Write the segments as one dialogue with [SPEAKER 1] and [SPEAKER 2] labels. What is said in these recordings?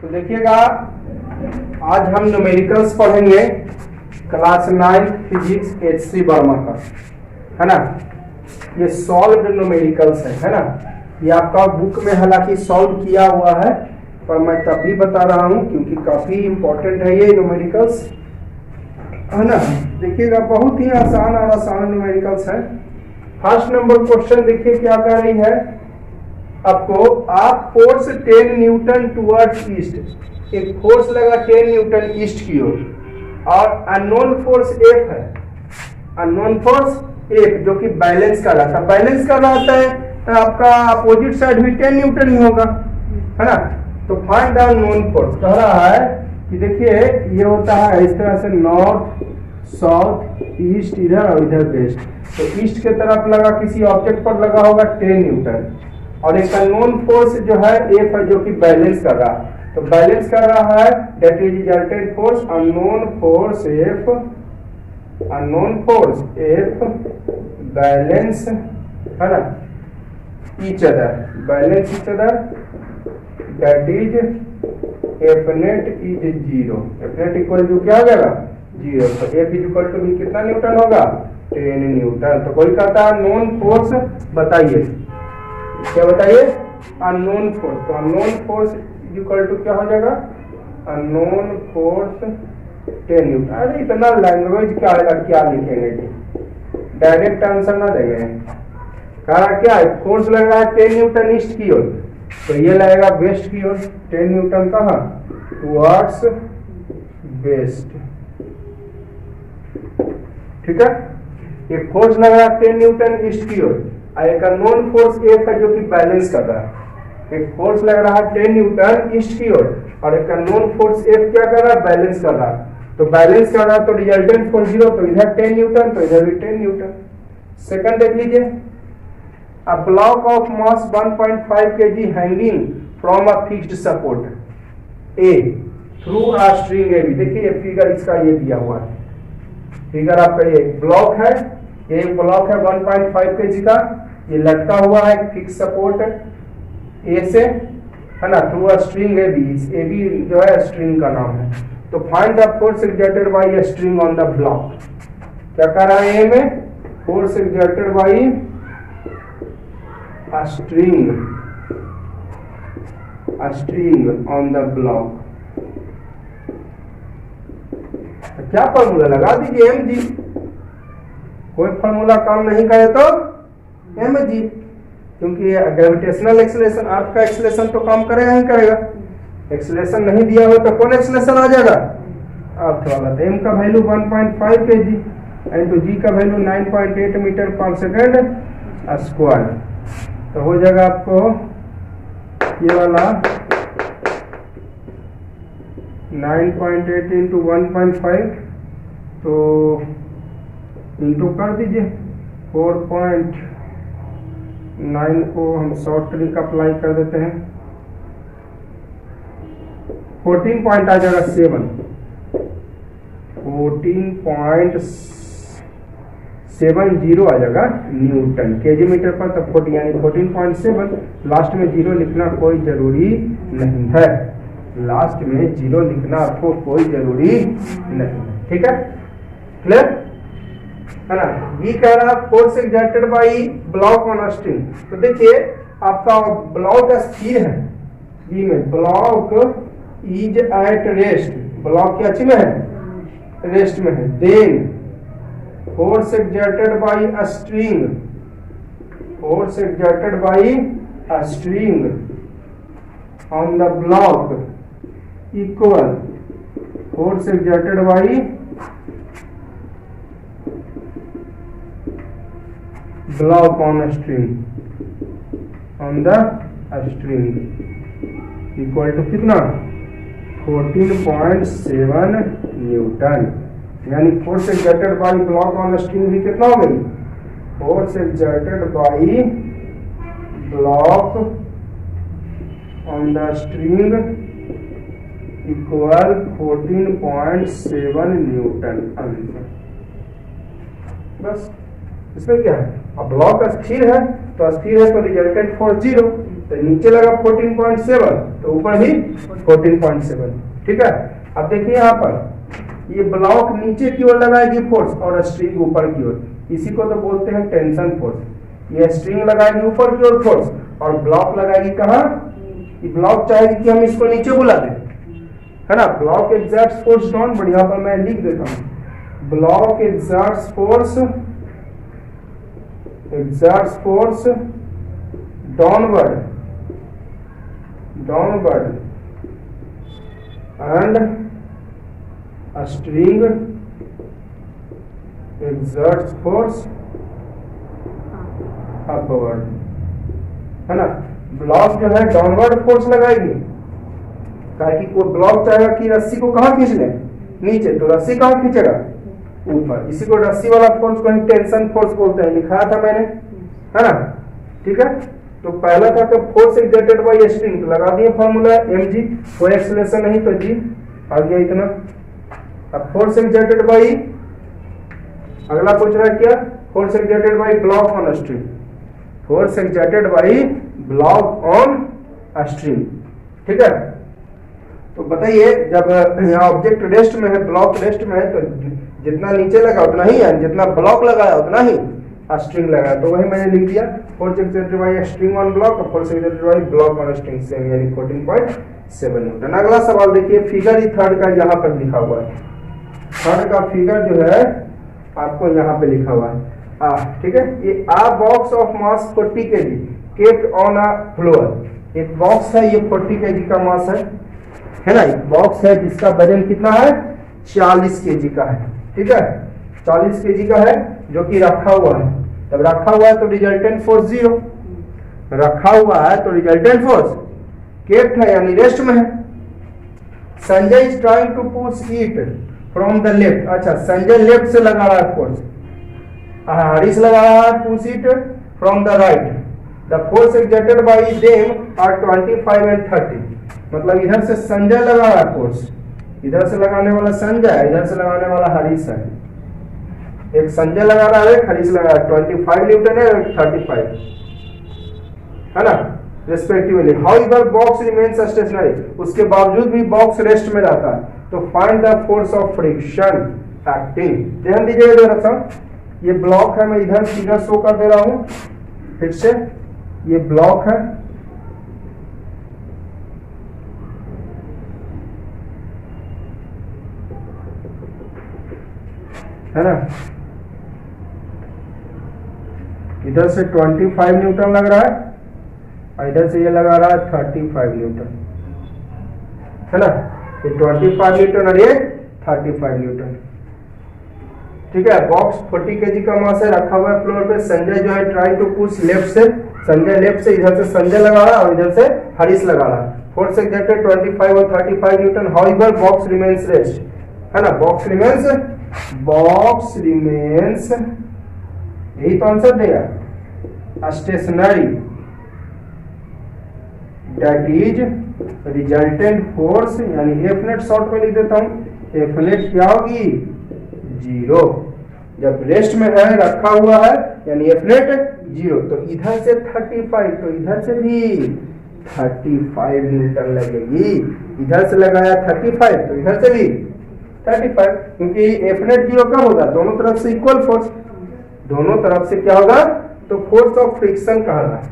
[SPEAKER 1] तो देखिएगा, आज हम न्यूमेरिकल्स पढ़ेंगे क्लास 9 फिजिक्स H.C. वर्मा का, है ना। ये सॉल्व्ड न्यूमेरिकल्स है ना। ये आपका बुक में हालांकि सॉल्व किया हुआ है, पर मैं तब भी बता रहा हूँ क्योंकि काफी इंपॉर्टेंट है ये न्यूमेरिकल्स, है ना। देखिएगा, बहुत ही आसान और आसान न्यूमेरिकल्स है। फर्स्ट नंबर क्वेश्चन देखिए क्या कह रही है आपको, आप फोर्स 10 न्यूटन टुवर्ड्स ईस्ट, एक फोर्स लगा 10 न्यूटन ईस्ट की ओर और अननोन फोर्स F है, अननोन फोर्स F जो कि बैलेंस कर रहा था। बैलेंस कर रहा था तो आपका अपोजिट साइड भी 10 न्यूटन ही होगा, है ना। तो फाइंड द नोन फोर्स कह रहा है कि देखिए ये होता है इस तरह से, नॉर्थ साउथ ईस्ट इधर और इधर वेस्ट। तो ईस्ट के तरफ लगा किसी ऑब्जेक्ट पर लगा होगा 10 न्यूटन और एक अननोन फोर्स जो है F है जो कि बैलेंस कर रहा है। तो बैलेंस कर रहा है that is resultant force unknown force F, unknown force F balance, है ना, each other, balance each other, that is F net is 0। F net equal to क्या हो जाएगा 0। तो F इज इक्वल टू कितना न्यूटन होगा 10 न्यूटन। तो कोई कहता है नोन फोर्स बताइए, क्या बताइए, अननोन फोर्स। तो अननोन फोर्स इक्वल टू क्या हो जाएगा, अननोन फोर्स 10 न्यूटन। अरे इतना लैंग्वेज क्या है, क्या लिखेंगे जी, डायरेक्ट आंसर ना देंगे। कहा क्या है, फोर्स लग रहा है 10 न्यूटन ईस्ट की ओर, तो ये लगेगा वेस्ट की ओर। 10 न्यूटन कहाँ, टुवर्ड्स वेस्ट, ठीक है। एक फोर्स लग रहा है 10 न्यूटन ईस्ट की ओर, एक अननोन फोर्स F है जो कि बैलेंस कर रहा है। एक फोर्स लग रहा है 10 न्यूटन ईस्ट की ओर और एक अननोन फोर्स F क्या कर रहा है, बैलेंस कर रहा है। तो बैलेंस कर रहा है तो रिजल्टेंट फोर्स 0, तो इधर 10 न्यूटन तो इधर भी 10 न्यूटन। सेकंड देख लीजिए, a block of mass 1.5 kg hanging from a fixed support A through a string AB। देखिए ये फिगर इसका ये दिया हुआ है, फिगर आपका ये ब्लॉक है, ये ब्लॉक है 1.5 kg का, ये लटका हुआ है फिक्स सपोर्ट A से, है ना, थ्रू अ स्ट्रिंग AB जो है स्ट्रिंग का नाम है। तो find the force exerted by a string on the block. क्या कर रहा है A में, force exerted by a string on the block. क्या फॉर्मूला लगा दीजिए mg, कोई फॉर्मूला काम नहीं करे तो mg, क्योंकि ग्रेविटेशनल एक्सेलरेशन, अर्थ का एक्सेलरेशन तो काम करेगा ही करेगा। एक्सेलरेशन नहीं दिया हो तो कौन एक्सेलरेशन आ जाएगा, अर्थ वाला। तो m का वैल्यू 1.5 kg इंटू g का value 9.8 metre per second square. तो हो जाएगा आपको ये वाला 9.8 इंटू 1.5, तो इंटू कर दीजिए 4.9 को हम शॉर्ट ट्रिक अप्लाई कर देते हैं, 14 पॉइंट आ जाएगा 7, 14.70 आ जाएगा न्यूटन केजी मीटर पर। तब 40 यानी 14.7, लास्ट में 0 लिखना कोई जरूरी नहीं है, लास्ट में 0 लिखना आपको कोई जरूरी नहीं, ठीक है, क्लियर है ना। ये कह रहा है force exerted by block on string. तो देखिए आपका ब्लॉक स्थिर है, बी में block is at rest, block क्या चीज में है, रेस्ट में है। Then force exerted by a string, force exerted by a string on the block equal force exerted by block on string, on the string equal to कितना 14.7 newton. यानी force exerted by block on string भी कितना हो गई, force exerted by block on the string equal 14.7 Newton. बस इसमें क्या है, अब ब्लॉक स्थिर है तो स्थिर है तो रिजल्टेंट फोर्स 0, तो नीचे लगा 14.7 तो ऊपर भी 14.7। ठीक है, अब देखिए यहाँ पर ये ब्लॉक नीचे की ओर लगाएगी फोर्स और स्ट्रिंग ऊपर की ओर, इसी को तो बोलते हैं टेंशन फोर्स। ये स्ट्रिंग लगाएगी ऊपर की ओर फोर्स और ब्लॉक लगाएगी कहाँ, ब्लॉक चाहेगी कि हम इसको नीचे बुला दें, है ना। Block exerts force down, but यहाँ पर मैं लिख देता हूँ, block exerts force downward and string exerts force upward, है ना। ब्लॉक जो है डाउनवर्ड फोर्स लगाएगी, काहे कि कोई ब्लॉक चाहेगा कि रस्सी को कहाँ खींच ले, नीचे, तो रस्सी कहाँ खींचेगा, ऊपर। इसी को रस्सी वाला फोर्स को टेंशन फोर्स बोलते हैं, लिखा था मैंने, है ना। ठीक है, तो पहला था कि फोर्स एक्सर्टेड बाय स्ट्रिंग, तो लगा दिए फॉर्मूला mg, कोई एक्सेलरेशन नहीं तो g आ गया इतना। अब फोर्स एक्सर्टेड बाय, अगला पूछ रहा है क्या, force exerted by block on string, force exerted by block on string. ठीक है, तो बताइए जब यहाँ ऑब्जेक्ट रेस्ट में है, ब्लॉक रेस्ट में है, तो जितना नीचे लगा उतना ही है, जितना ब्लॉक लगाया उतना ही स्ट्रिंग लगाया, तो वही मैंने लिख दिया, force exerted by string on block और force exerted by block on string same, यानी 14.7 न्यूटन। अगला सवाल देखिए, फिगर ही थर्ड का यहाँ पर लिखा हुआ है, थर्ड का फिगर जो है आपको यहाँ पे लिखा हुआ है। ठीक है, ये a box of mass 40 kg kept on a floor, एक बॉक्स है, ये 40 kg का मास है ना, एक बॉक्स है जिसका वजन कितना है, 40 kg का है। ठीक है, 40 kg का है जो कि रखा हुआ है, जब रखा हुआ है तो रिजल्टेंट फोर्स 0, रखा हुआ है तो रिजल्टेंट फोर्स केप्ट है यानी रेस्ट में है। Sanjay is trying to push it from the left, अच्छा संजय लेफ्ट से लगा रहा है फोर्स, हरीश लगा रहा है push it from the right, the force exerted by them are 25 and 30, मतलब इधर से संजय लगा रहा है फोर्स, इधर से लगाने वाला संजय, इधर से लगाने वाला हरीश है, एक संजय लगा रहा है, एक हरीश लगा रहा है, 25 न्यूटन है और 35, है ना, respectively. However box remains stationary, उसके बावजूद भी बॉक्स रेस्ट में रहता है, तो find the force of friction acting. ध्यान दीजिएगा जरा सा, ये ब्लॉक है, मैं इधर फिगर शो कर दे रहा हूं फिर से, ये ब्लॉक है ना, इधर से 25 न्यूटन लग रहा है और इधर से ये लगा रहा है 35 न्यूटन, है ना, ये 25 न्यूटन और ये 35 न्यूटन। ठीक है, बॉक्स 40 kg का मास है, रखा हुआ है फ्लोर पे, संजय जो है ट्राई टू पुश लेफ्ट से, संजय लेफ्ट से, इधर से संजय लगा रहा है और इधर से हरीश लगा रहा है, फोर्स एक्सर्टेड 25 और 35 newton. However box remains rest, है ना, बॉक्स रिमेन्स, यही तो आंसर देगा, stationary, that is resultant force, यानी एफ नेट शॉर्ट में लिख देता हूं, एफ नेट क्या होगी, 0, जब रेस्ट में है, रखा हुआ है, यानी एफ नेट 0, तो इधर से 35, तो इधर से भी 35 न्यूटन लगेगी, इधर से लगाया 35 तो इधर से भी 35, क्योंकि एफ नेट 0 कब होगा, दोनों तरफ से इक्वल फोर्स, दोनों तरफ से क्या होगा, तो फोर्स ऑफ फ्रिक्शन कहा रहा है,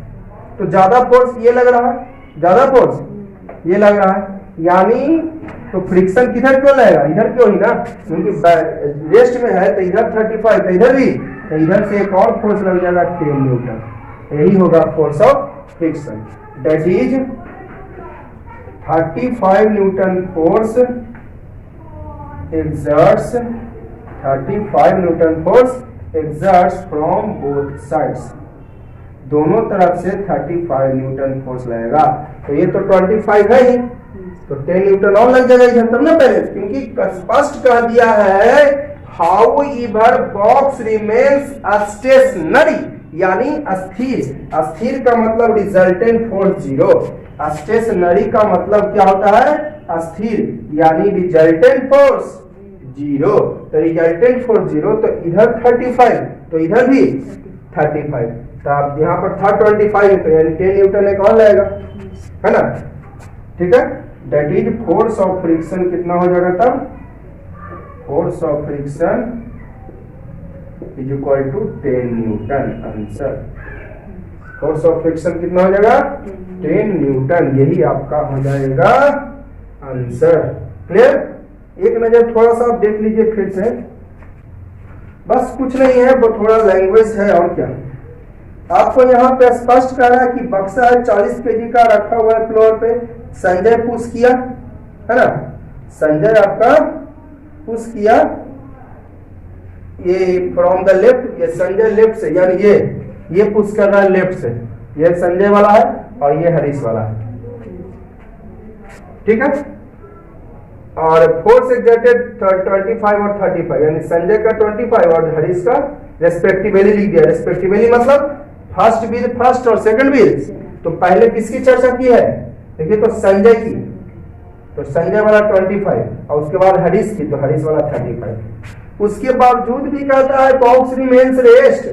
[SPEAKER 1] तो ज्यादा फोर्स ये लग रहा है, ज्यादा फोर्स ये लग रहा है, यानी तो फ्रिक्शन किधर क्यों लगेगा, इधर क्यों ही ना, क्योंकि रेस्ट में है तो इधर 35 तो इधर भी, तो इधर से एक और फोर्स लग जाएगा 10 न्यूटन, यही होगा force of friction, that is 35 Newton force exerts 35 Newton force exerts from both sides, दोनों तरफ से 35 न्यूटन फोर्स लगेगा, तो ये तो 25 है ही, तो 10 न्यूटन और लग जाएगा इधर, तब ना पहले, क्योंकि स्पष्ट कह दिया है हाउएवर बॉक्स रिमेन्स स्टेशनरी, यानी अस्थिर, अस्थिर का मतलब रिजल्टेंट फोर्स 0, स्टेशनरी का मतलब क्या होता है, अस्थिर, यानी रिजल्टेंट फोर्स 0, तो रिजल्टेंट फोर्स 0, तो इधर 35 तो इधर भी 35, तो आप यहाँ पर था 25 तो यानी 10 न्यूटन एक और लगेगा, है ना। ठीक है, that is force of friction कितना हो जाएगा तब, force of friction is equal to 10 newton. Answer force of friction कितना हो जाएगा 10 न्यूटन, यही आपका हो जाएगा आंसर। क्लियर, एक नजर थोड़ा सा आप देख लीजिए फिर से, बस कुछ नहीं है, वो थोड़ा लैंग्वेज है और क्या। आपको यहाँ पे स्पष्ट कर रहा है कि बक्सा है 40 केजी का रखा हुआ है फ्लोर पे, संजय पुश किया, है ना, संजय आपका पुश किया, ये फ्रॉम द लेफ्ट, ये संजय लेफ्ट से, यानी ये पुश कर रहा है लेफ्ट से, ये संजय वाला है और ये हरीश वाला है। ठीक है, और फोर्स एक्सर्टेड 25 और 35, यानी संजय का 25 और हरीश का रेस्पेक्टिवली लिख दिया। रेस्पेक्टिवली मतलब फर्स्ट विद फर्स्ट और सेकंड विद। तो पहले किसकी चर्चा की है, देखिए, तो संजय की, तो संजय वाला 25 और उसके बाद हरीश की, तो हरीश वाला 35। उसके बावजूद भी कहता है box remains rest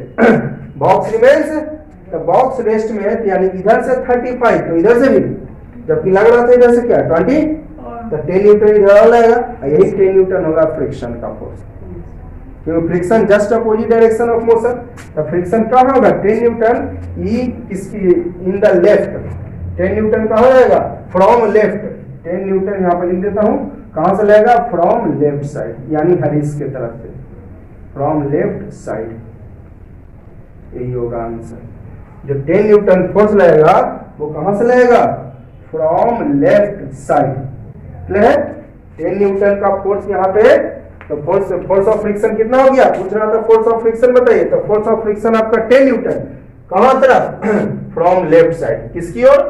[SPEAKER 1] box remains, तो बॉक्स रेस्ट में यानी इधर से 35 तो इधर से भी, जबकि लग रहा था इधर से क्या 20, तो 10 न्यूटन इधर लगेगा, यही 10 न्यूटन होगा फ्रिक्शन का फोर्स, क्योंकि friction just opposite direction of motion. तो फ्रिक्शन कहाँ होगा 10 न्यूटन इसकी इन द लेफ्ट, 10 न्यूटन कहाँ जाएगा फ्रॉम लेफ्ट, 10 न्यूटन यहाँ पर लिख देता हूँ, कहाँ से लगेगा फ्रॉम लेफ्ट साइड, यानी हरीश के तरफ से, फ्रॉम लेफ्ट साइड, यही होगा आंसर। जो 10 न्यूटन फोर्स लगेगा वो कहाँ से लगेगा, from left side. Clear, 10 Newton का फोर्स यहाँ पे, तो फोर्स ऑफ फ्रिक्शन कितना हो गया, पूछ रहा था फोर्स ऑफ फ्रिक्शन बताइए, तो फोर्स ऑफ फ्रिक्शन आपका 10 न्यूटन, कहां तरफ फ्रॉम लेफ्ट साइड, किसकी ओर,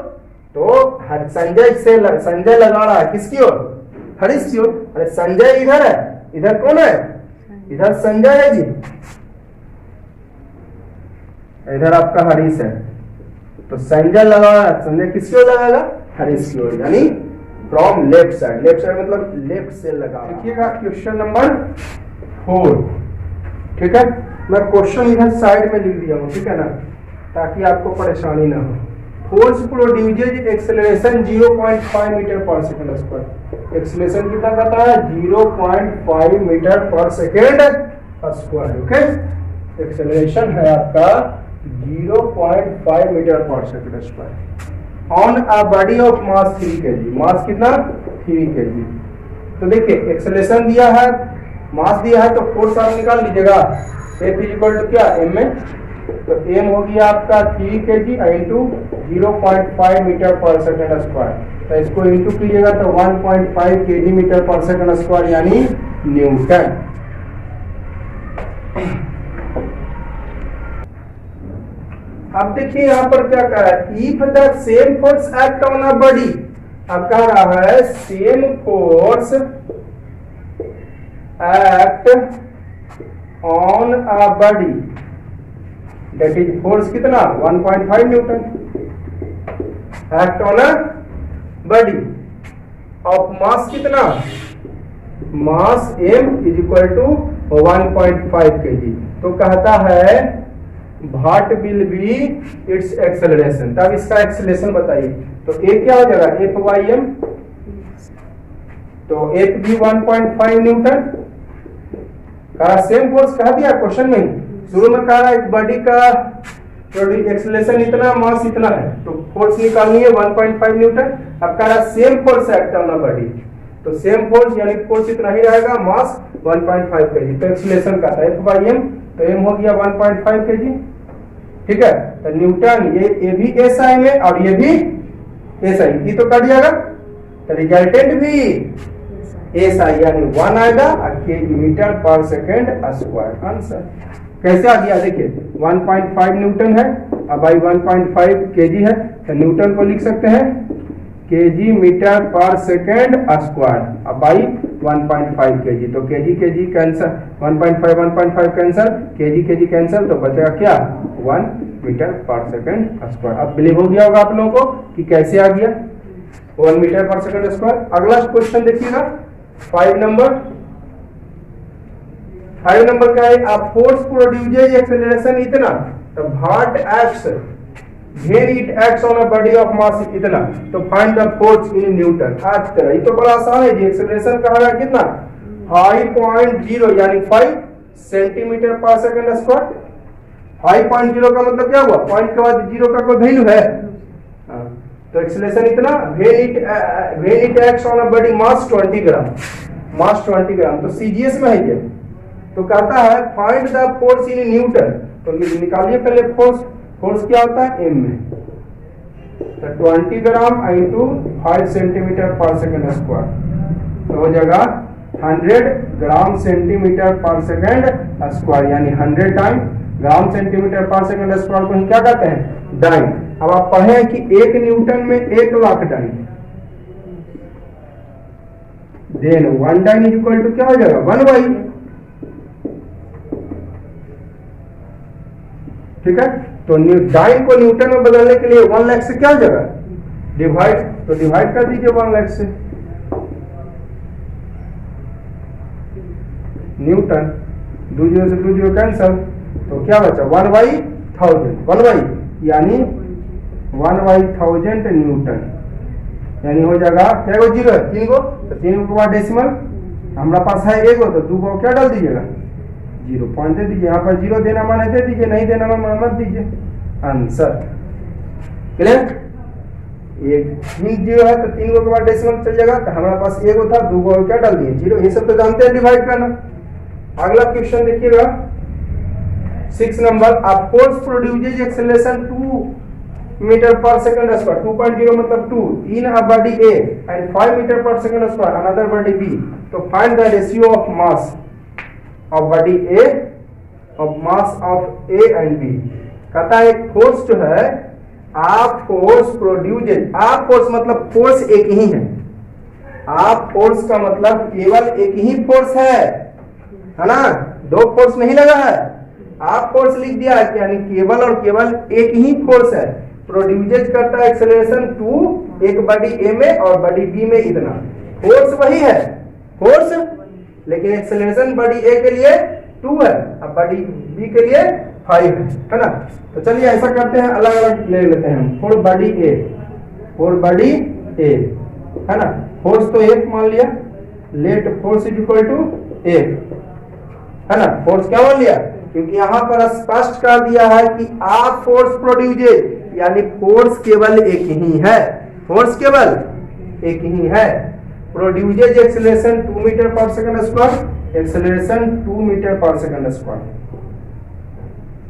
[SPEAKER 1] तो संजय लगा रहा है किसकी ओर, हरीश की ओर। अरे संजय इधर है, इधर कौन है, इधर संजय है जी, इधर आपका हरीश है, तो संजय लगा रहा है, संजय किसकी ओर लगाएगा, हरीश की ओर, यानी from left side. Left side मतलब लेफ्ट से लगा। देखिएगा क्वेश्चन नंबर 4, ठीक है, मैं क्वेश्चन इधर साइड में लिख दिया हूँ, ठीक है ना, ताकि आपको परेशानी ना हो। Force produces acceleration 0.5 metre per second square, acceleration कितना कहता है 0.5 metre per second square. Okay, acceleration है आपका 0.5 metre per second square on a body of mass 3 kg, मास कितना 3 kg। तो देखिए एक्सेलरेशन दिया है, मास दिया है, तो फोर्स आप निकाल लीजिएगा, F इक्वल टू क्या m में, तो m हो गया आपका 3 kg into 0.5 metre per second square, तो इसको इंटू कीजिएगा तो 1.5 kg metre per second square यानी न्यूटन। अब देखिए यहाँ पर क्या कह रहा है, if the same force act on a body, अब कह रहा है same force act on a body, that is force कितना 1.5 newton, act on a body of mass कितना, mass m is equal to 1.5 kg। तो कहता है भाट विल बी इट्स एक्सेलरेशन, तब इसका एक्सेलरेशन बताइए, तो a क्या हो जाएगा F बाई m, तो F भी 1.5 न्यूटन, कहा सेम फोर्स कह दिया क्वेश्चन में, शुरू में कह रहा है बॉडी का एक्सेलरेशन इतना, मास इतना है, तो फोर्स निकालनी है 1.5 न्यूटन। अब कह रहा है same force act on a body, तो सेम फोर्स यानी फोर्स इतना ही रहेगा, मास 1.5 kg, तो एक्सेलरेशन का था F बाई m, तो m हो गया 1.5 kg। ठीक है, तो न्यूटन ये भी SI में और ये भी SI, ये तो कर दिया, तो रिजल्टेंट भी SI यानी 1 आएगा kg metre per second square. Answer कैसे आ गया देखिए, 1.5 न्यूटन है, अब बाई 1.5 kg है, तो न्यूटन को लिख सकते हैं kg metre per second square, अब बाई 1.5 kg, तो kg cancer, 1.5 cancer, kg cancer, तो बचेगा क्या 1 मीटर पर सेकेंड स्क्वायर। अब बिलीव हो गया होगा आप लोगों को कि कैसे आ गया 1 मीटर पर सेकेंड स्क्वायर। अगला क्वेश्चन देखिएगा 5 नंबर क्या है, आप फोर्स प्रोड्यूसेज एक्सेलरेशन इतना, तो what acts when it acts on a body of मास इतना, तो find the force in newton. आज ये तो बड़ा आसान है जी, एक्सेलरेशन कहा गया कितना 5.0 यानी 5 सेंटीमीटर पर सेकंड स्क्वायर। 5.0 का मतलब क्या हुआ, पॉइंट के बाद जीरो का कोई वैल्यू है। तो एक्सेलरेशन इतना, when it acts on a body mass 20 ग्राम, मास 20 ग्राम। तो सीजीएस में है ये, तो कहता है find the force in newton. तो निकालिए पहले फोर्स, फोर्स क्या होता है एम में, तो 20 ग्राम इंटू 5 सेंटीमीटर पर सेकंड स्क्वायर, तो हो जाएगा 100 ग्राम सेंटीमीटर पर सेकंड स्क्वायर, यानी 100 टाइम ग्राम सेंटीमीटर पर सेकंड स्क्वायर को हम क्या कहते हैं, डाइन। अब आप पढ़े कि 1 न्यूटन में 1 lakh dyne, then 1 dyne is equal to क्या हो जाएगा 1/। ठीक है, तो डाइन को न्यूटन में बदलने के लिए 1 लाख से क्या हो जाएगा डिवाइड, तो डिवाइड कर दीजिए 1 लाख से। न्यूटन 2 जीरो से 2 जीरो कैंसल, तो क्या बचा 1/1000, 1/, यानी 1/1000 न्यूटन, यानी हो जाएगा क्या गो जीरो है 3 गो, तो 3 गो के बाद डेसिमल हमारा पास है 1 गो, तो 2 गो क्या डाल दीजिएगा 0 पॉइंट दे दीजिए। यहाँ पर 0 देना माने दे दीजिए, नहीं देना माने मत दीजिए। Answer clear. 1 जीरो है तो 3 गो के बाद डेसिमल चल जाएगा, तो हमारे पास 1 गो था, 2 गो क्या डाल दिए 0। ये सब तो जानते हैं डिवाइड करना। अगला क्वेश्चन देखिएगा 6 नंबर, a force produces acceleration 2 metre per second square, 2.0 मतलब 2 in a body A and 5 metre per second square another body B, तो find the ratio of mass of body A of mass of A and B। कहता है एक force जो है, आप force produces, आप force मतलब फोर्स एक ही है, आप फोर्स का मतलब केवल एक ही फोर्स है ना, 2 फोर्स नहीं लगा है। आप फोर्स लिख दिया है, यानी केवल और केवल एक ही फोर्स है। प्रोड्यूसेस करता है एक्सेलरेशन 2 एक बॉडी ए में और बॉडी बी में इतना, फोर्स वही है फोर्स, लेकिन एक्सेलरेशन बॉडी ए के लिए 2 है और बॉडी बी के लिए 5 है ना। तो चलिए ऐसा करते हैं, अलग अलग ले लेते हैं। For body A, for body A है ना, फोर्स तो एक मान लिया, let force is equal to एक है ना, फोर्स क्या मान लिया, क्योंकि यहाँ पर स्पष्ट कर दिया है कि आप फोर्स प्रोड्यूसेस, यानी फोर्स केवल एक ही है, फोर्स केवल एक ही है। Produces acceleration 2 metre per second square, acceleration 2 metre per second square.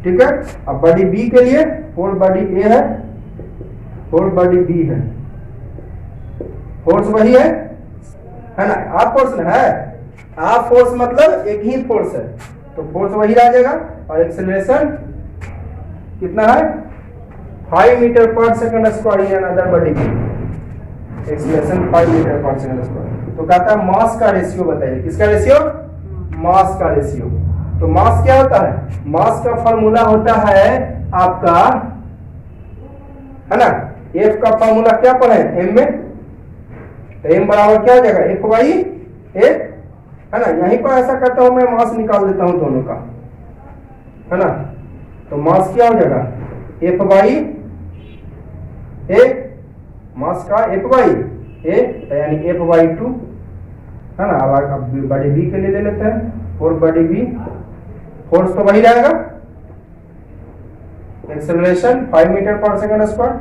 [SPEAKER 1] ठीक है, अब बॉडी बी के लिए फोर बॉडी ए है, फोर बॉडी बी है, फोर्स वही है ना, आप फोर्स है, आप फोर्स मतलब एक ही फोर्स है, तो फोर्स वही रह जाएगा। और एक्सेलरेशन कितना है 5 मीटर पर सेकंड स्क्वायर, या अदर बॉडी की acceleration 5 metre per second square. तो कहता है मास का रेशियो बताइए, किसका रेशियो, मास का रेशियो। तो मास क्या होता है, मास का फॉर्मूला होता है आपका है ना, एफ का फॉर्मूला क्या पढ़े एम में, तो एम बराबर क्या हो जाएगा F/A है ना। यहीं पर ऐसा करता हूं मैं, मास निकाल देता हूं दोनों का है ना, तो मास क्या हो जाएगा F/A, मास का F/A यानी F/2 है ना। अब बॉडी बी के लिए ले लेते हैं, फोर बॉडी बी, फोर्स तो वही रहेगा, acceleration 5 metre per second square,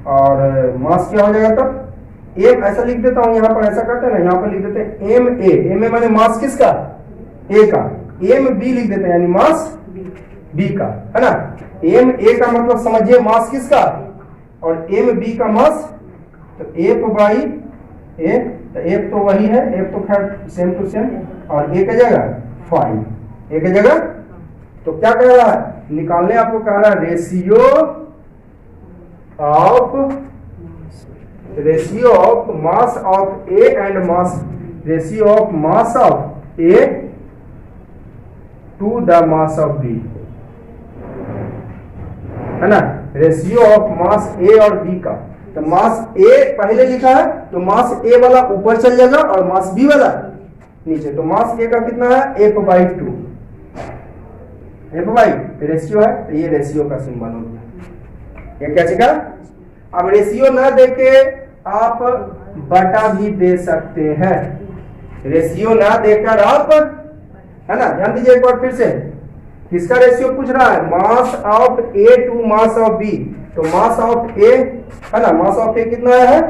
[SPEAKER 1] और मास क्या हो जाएगा तब एम, ऐसा लिख देता हूं, यहां पर ऐसा करते हैं ना, यहां पर लिख देते हैं MA, MA माने मास किसका, A का, MB लिख देते हैं यानी मास B का है ना। MA का मतलब समझिए मास किसका, और MB का मास, तो F/A, तो F तो वही है, F तो खैर सेम टू सेम, और A का जगह 5, A का जगह, तो क्या कह रहा है, निकालने आपको कह रहा है ratio of mass of A and mass, ratio of mass of A to the mass of B है ना, रेशियो ऑफ मास A और B का। तो मास A पहले लिखा है, तो मास A वाला ऊपर चल जाएगा और मास B वाला नीचे, तो मास A का कितना है F/2 एफ बाई रेशियो है, तो ये रेशियो का सिंबल हो गया। ये क्या चीज? अब रेशियो ना देके आप बटा भी दे सकते हैं, रेशियो ना देकर आप, है ना, ध्यान दीजिए एक बार फिर से, किसका रेशियो पूछ रहा है? Mass of A to mass of B. तो मास ऑफ ए, है ना, मास ऑफ ए कितना है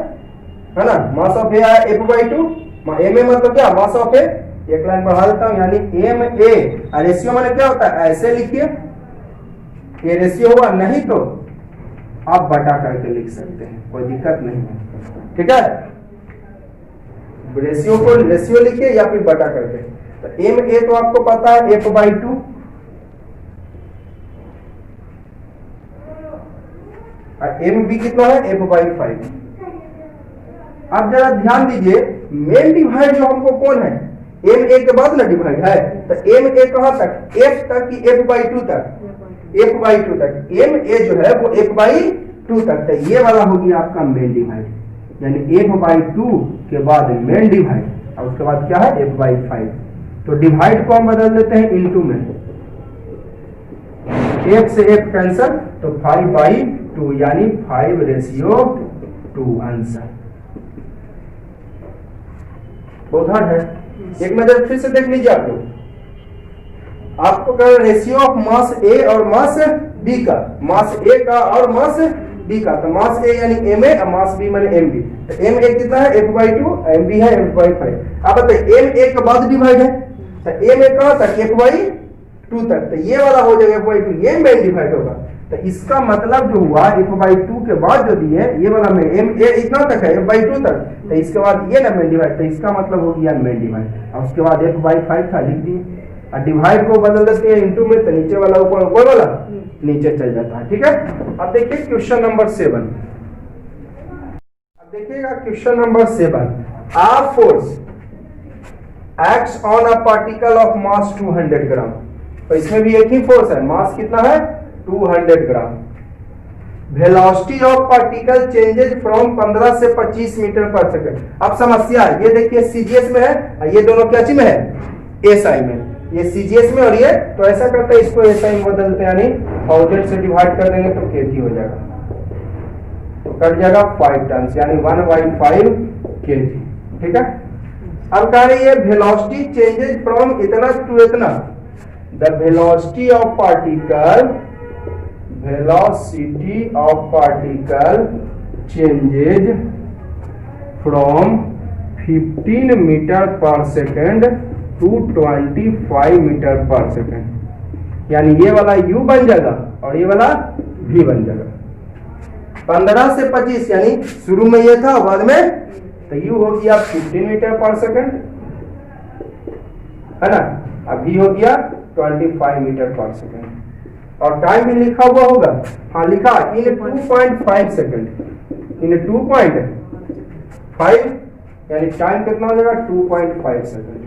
[SPEAKER 1] ना, मास ऑफ ए है F by two, m A मतलब क्या? Mass of A. एक लाइन बढ़ा देता हूं, यानी एम ए, रेशियो माने क्या होता है? ऐसे लिखिए, ये रेशियो हुआ, नहीं तो आप बटा करके लिख सकते हैं, कोई दिक्कत नहीं है, ठीक है। रेशियो को रेशियो लिखिए या फिर बटा करके। तो एम ए तो आपको पता है F by two, m B कितना है? F by five. अब जरा ध्यान दीजिए, मेन डिवाइड जो हमको कौन है? एम ए के बाद ना डिवाइड है, तो एम ए कहां तक? एफ तक कि एफ बाई टू तक? एफ बाई टू तक। एम ए जो है वो एफ बाई टू तक, तो ये वाला हो गया आपका मेन डिवाइड, यानी एफ बाई टू के बाद मेन डिवाइड, और उसके बाद क्या है? F by five. तो डिवाइड को हम बदल देते हैं इनटू में, एक से एक कैंसल, तो 5/2 यानी 5:2 आंसर। बहुत हार्ड है, एक नजर फिर से देख लीजिए आप लोग। आपको कह रेशियो ऑफ मास ए और मास बी का, मास ए का और मास बी का, तो मास ए यानी एम ए और मास बी माने एम बी। तो एम ए कितना है? F by two, m B है एफ बाई फाइव। अब बताइए एम ए के बाद डिवाइड है, तो एम ए कहां तक? एफ बाई टू तक, तो ये वाला हो जाएगा एफ बाई टू, ये मेन डिवाइड होगा। तो इसका मतलब जो हुआ एफ बाई टू के बाद जो दिए, ये वाला में एम ए इतना तक है, एफ बाई टू तक, तो इसके बाद ये ना मेन डिवाइड, तो इसका मतलब हो गया मेन डिवाइड। और उसके बाद एफ बाई फाइव था, लिख दिए, और डिवाइड को बदल देते हैं इनटू में, तो नीचे वाला ऊपर, ऊपर वाला नीचे चल जाता है, ठीक है। अब देखिए क्वेश्चन नंबर 7। अब देखिएगा question number 7। A force acts on a particle of mass 200 gram. तो इसमें भी एक ही फोर्स है, मास कितना है? 200 gram. Velocity of particle changes from 15 से 25 मीटर पर सेकंड। अब समस्या है, ये देखिए सीजीएस में है, ये दोनों क्या चीज में है? एसआई में। ये सीजीएस में और ये, तो ऐसा करते हैं इसको एसआई में बदलते हैं, यानी 1000 से डिवाइड कर देंगे तो केजी हो जाएगा, तो कट जाएगा 5 टन, यानी 1/5 केजी, ठीक है। अब कह रही है वेलोसिटी चेंजेज फ्रॉम इतना टू इतना, the velocity of particle, velocity of particle changes from 15 metre per second to 25 metre per second, यानी ये वाला u बन जाएगा और ये वाला v बन जाएगा। 15 से 25 यानी शुरू में ये था, बाद में तो u हो गया 15 मीटर पर सेकेंड, है ना, अब v हो गया 25 मीटर पर सेकेंड, और टाइम भी लिखा हुआ होगा, हाँ लिखा इन 2.5 सेकेंड, इन 2.5 यानी टाइम कितना हो जाएगा? 2.5 सेकेंड।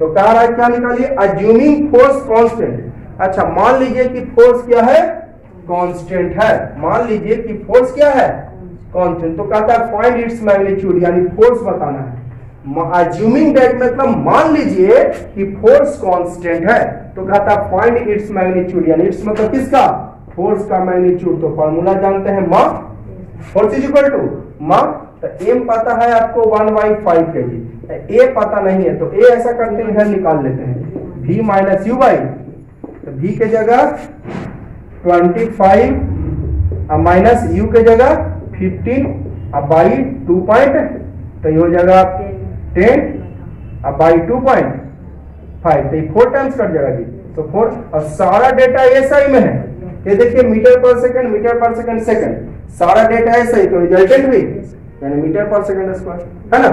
[SPEAKER 1] तो कह रहा है क्या निकालिए? Assuming force constant. अच्छा मान लीजिए कि फोर्स क्या है? कांस्टेंट है। मान लीजिए कि फोर्स क्या है? कांस्टेंट। तो कहता है फाइंड इट्स मैग्नीट्यूड, यानी फोर्स बताना है। अज्यूमिंग दैट मतलब मान लीजिए कि फोर्स कांस्टेंट है, तो कहता है फाइंड इट्स मैग्नीट्यूड, यानी इट्स मतलब किसका? फोर्स का मैग्नीट्यूड। तो फॉर्मूला जानते हैं, मा फोर्स इज इक्वल टू मा, तो एम पता है आपको 1/5 kg, ए पता नहीं है, तो ए ऐसा करते हैं इधर निकाल लेते हैं, v माइनस यू बाई, तो v के जगह 25 माइनस यू के जगह 15 अब बाई 2 पॉइंट, तो ये हो जाएगा 10 अब बाई 2.5, तो 4 टाइम्स कट जाएगा जी, तो 4। और सारा डेटा एसआई में है, ये देखिए metre per second, metre per second, second, सारा डेटा ऐसा ही, तो रिजल्टेंट भी यानी मीटर पर सेकंड स्क्वायर, है ना,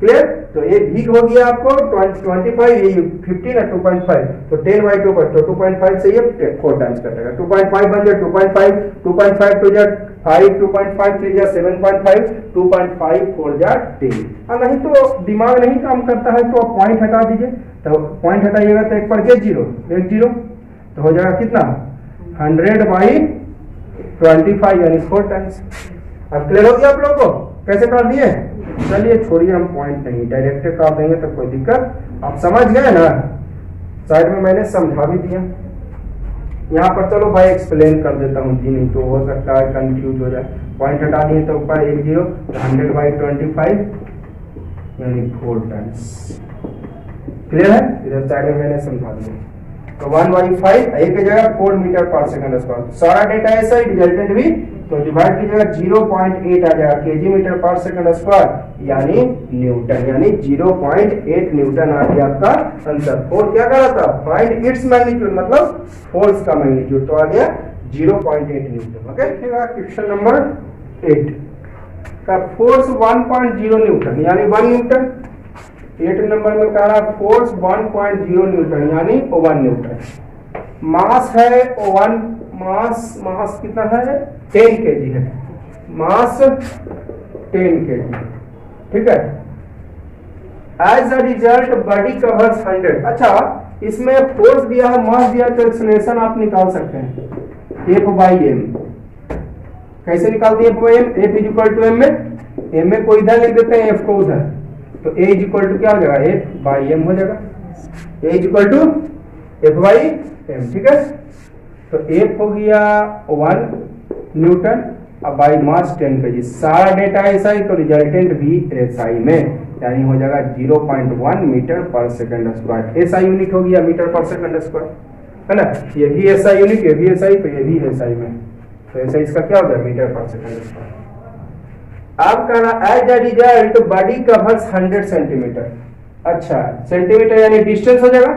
[SPEAKER 1] क्लियर। तो ये भी हो गया आपको 25, ये 15 है 2.5, तो 10/2 पर, तो 2.5 से ये 4 टाइम्स कटेगा, 2.5 बन जाए 2.5, 2.5 टू जा 5, 2.5 3 जा 7.5, 2.5 4 जा 10। और नहीं तो दिमाग नहीं काम करता है तो आप पॉइंट हटा दीजिए, तो पॉइंट हटाइएगा तो एक पर के 0 1 0, तो हो जाएगा कितना 100/25 यानी 4 टाइम्स। अब क्लियर हो गया आप लोगों को कैसे कर दिए? चलिए छोड़िए, हम पॉइंट नहीं डायरेक्ट कर देंगे तो कोई दिक्कत, आप समझ गए ना, साइड में मैंने समझा भी दिया। यहाँ पर चलो भाई एक्सप्लेन कर देता हूँ जी, नहीं तो हो सकता है कंफ्यूज हो जाए। पॉइंट हटा दिए तो ऊपर 1 0, 100/25 यानी 4 टाइम्स। क्लियर है? इधर साइड में मैंने समझा दिया। तो 1/5 एक जगह 4 मीटर पर सेकंड स्क्वायर। सारा डेटा ऐसा ही, रिजल्टेंट भी, तो डिवाइड कीजिएगा 0.8 आ जाएगा KG metre per second square यानी न्यूटन, यानी 0.8 न्यूटन आ गया आपका आंसर। फोर्स क्या कर रहा था? फाइंड इट्स मैग्नीट्यूड, मतलब फोर्स का मैग्नीट्यूड, तो आ गया 0.8 न्यूटन। ओके, क्वेश्चन नंबर 8 का फोर्स 1.0 न्यूटन यानी 1 न्यूटन। 8 नंबर में कह रहा फोर्स 1.0 न्यूटन यानी 1 न्यूटन। मास है 1, मास कितना है? 10 केजी है, मास 10 केजी, ठीक है। As a result body covers 100। अच्छा, इसमें फोर्स दिया है, मास दिया है, तो एक्सलेशन आप निकाल सकते हैं F/m। कैसे निकालते हैं F/m? F = m में, m में को इधर लिख देते हैं, F को उधर, तो A = क्या हो जाएगा? F/m हो जाएगा। A = F/m, ठीक है। तो F हो गया 1 न्यूटन, अब बाई मास 10 केजी। सारा डेटा ऐसा ही, तो रिजल्टेंट भी ऐसा ही में, यानी हो जाएगा 0.1 मीटर पर सेकंड स्क्वायर। ऐसा यूनिट हो गया मीटर पर सेकंड स्क्वायर, है ना। ये भी ऐसा यूनिट, ये भी ऐसा ही, तो ये भी ऐसा ही में, तो ऐसा इसका क्या हो गया? Metre per second square. आप कहना as a result body covers 100 centimetre. अच्छा, सेंटीमीटर यानी डिस्टेंस हो जाएगा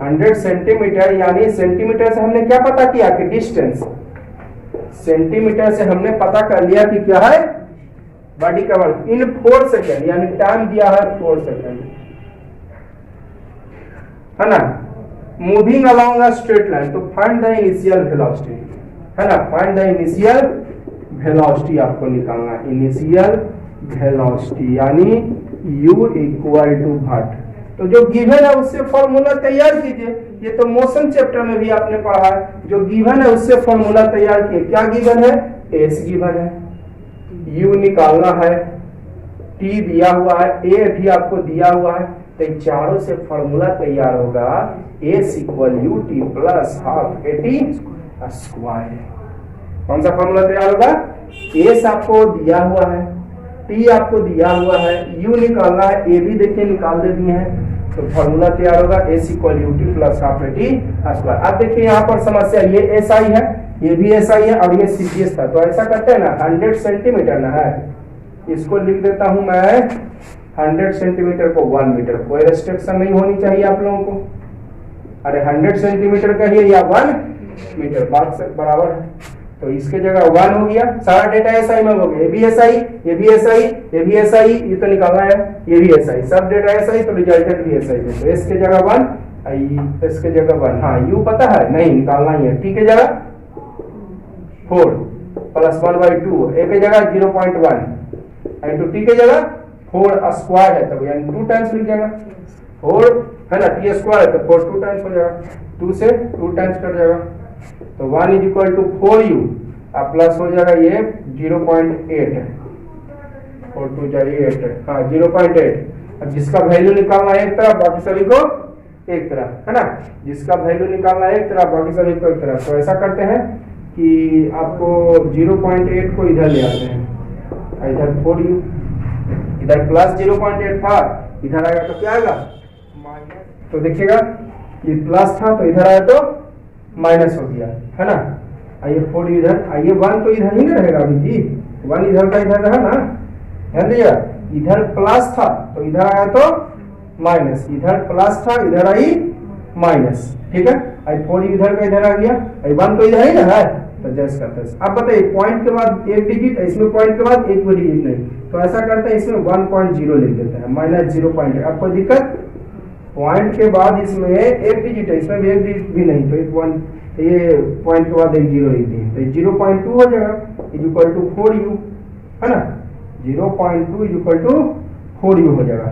[SPEAKER 1] 100 सेंटीमीटर, यानी सेंटीमीटर से हमने क्या पता किया कि डिस्टेंस, सेंटीमीटर से हमने पता कर लिया कि क्या है? बॉडी कवर इन 4 सेकेंड, यानी टाइम दिया है 4 सेकेंड, है ना। Moving along a straight line, तो फाइंड द इनिशियल वेलोसिटी, है ना। फाइंड द इनिशियल वेलोसिटी आपको निकालना है, इनिशियल वेलोसिटी यानी u = भाट। तो जो गिवन है उससे फॉर्मूला तैयार कीजिए। ये तो मोशन चैप्टर में भी आपने पढ़ा है, जो गिवन है उससे फॉर्मूला तैयार किए। क्या गिवन है? s गिवन है, u निकालना है, t दिया हुआ है, a भी आपको दिया हुआ है, तो चारों से फॉर्मूला तैयार होगा s = ut + ½ AT²। कौन सा फॉर्मूला तैयार होगा? s आपको दिया हुआ है, t आपको दिया हुआ है, u निकालना है, a भी देखिए निकाल दे दिए हैं, तो फॉर्मूला तैयार होगा s = ut + ½ AT²। अब देखिए यहाँ पर समस्या, ये SI है, ये भी SI है, और ये CGS था। तो ऐसा करते हैं ना, 100 सेंटीमीटर ना है, इसको लिख देता हूं मैं 100 सेंटीमीटर को 1 मीटर। कोई रेस्ट्रिक्शन नहीं होनी चाहिए आप लोगों को। अरे 100 सेंटीमीटर कहिए या 1 मीटर, बात से बराबर है। तो इसके जगह 1 हो गया, सारा डेटा SI में हो गया। ये भी SI, ये भी SI, ये भी SI, ये तो निकालना है, ये भी SI, सब डेटा SI, तो रिजल्टेंट भी SI में। तो S के जगह 1, S के जगह 1, हाँ U पता है नहीं, निकालना ही है। T के जगह 4 + 1/2, A के जगह 0.1 इंटू T के जगह 4 स्क्वायर है, तब यानी 2 टाइम्स लिख जाएगा। 4 है ना, T स्क्वायर है तो 4 2 टाइम्स हो जाएगा, 2 से 2 टाइम्स कर जाएगा, तो 1 = 4u, अब प्लस हो जाएगा ये 0.8 है, 4 2 8 है, हाँ 0.8। अब जिसका वैल्यू निकालना है एक तरफ, बाकी सभी को एक तरफ, है ना। जिसका वैल्यू निकालना है एक तरफ, बाकी सभी को एक तरफ। तो ऐसा करते हैं कि आपको 0.8 को इधर ले आते हैं, इधर 4u, इधर प्लस 0.8 था, इधर आएगा तो क्या आएगा? माइनस। तो देखिएगा ये प्लस था, तो इधर आया तो माइनस हो गया, है ना। आइए 4 इधर, आइए 1 तो इधर ही ना रहेगा अभी जी, 1 इधर का इधर रहा ना, ध्यान दीजिए। इधर प्लस था तो इधर आया तो माइनस, इधर प्लस था इधर आई माइनस, ठीक है। आई 4 इधर का इधर आ गया, आई 1 तो इधर ही ना है, तो जैसे करते हैं। अब बताइए पॉइंट के बाद एक डिजिट, इसमें पॉइंट के बाद एक भी डिजिट नहीं, तो ऐसा करते हैं इसमें 1.0 लिख देते हैं, -0.8। अब कोई दिक्कत? पॉइंट के बाद इसमें एक डिजिट है, इसमें भी एक डिजिट भी नहीं, तो एक पॉइंट, ये पॉइंट के बाद एक 0 लिख दिए, तो 0.2 हो जाएगा = 4u, है ना। 0.2 = 4u हो जाएगा,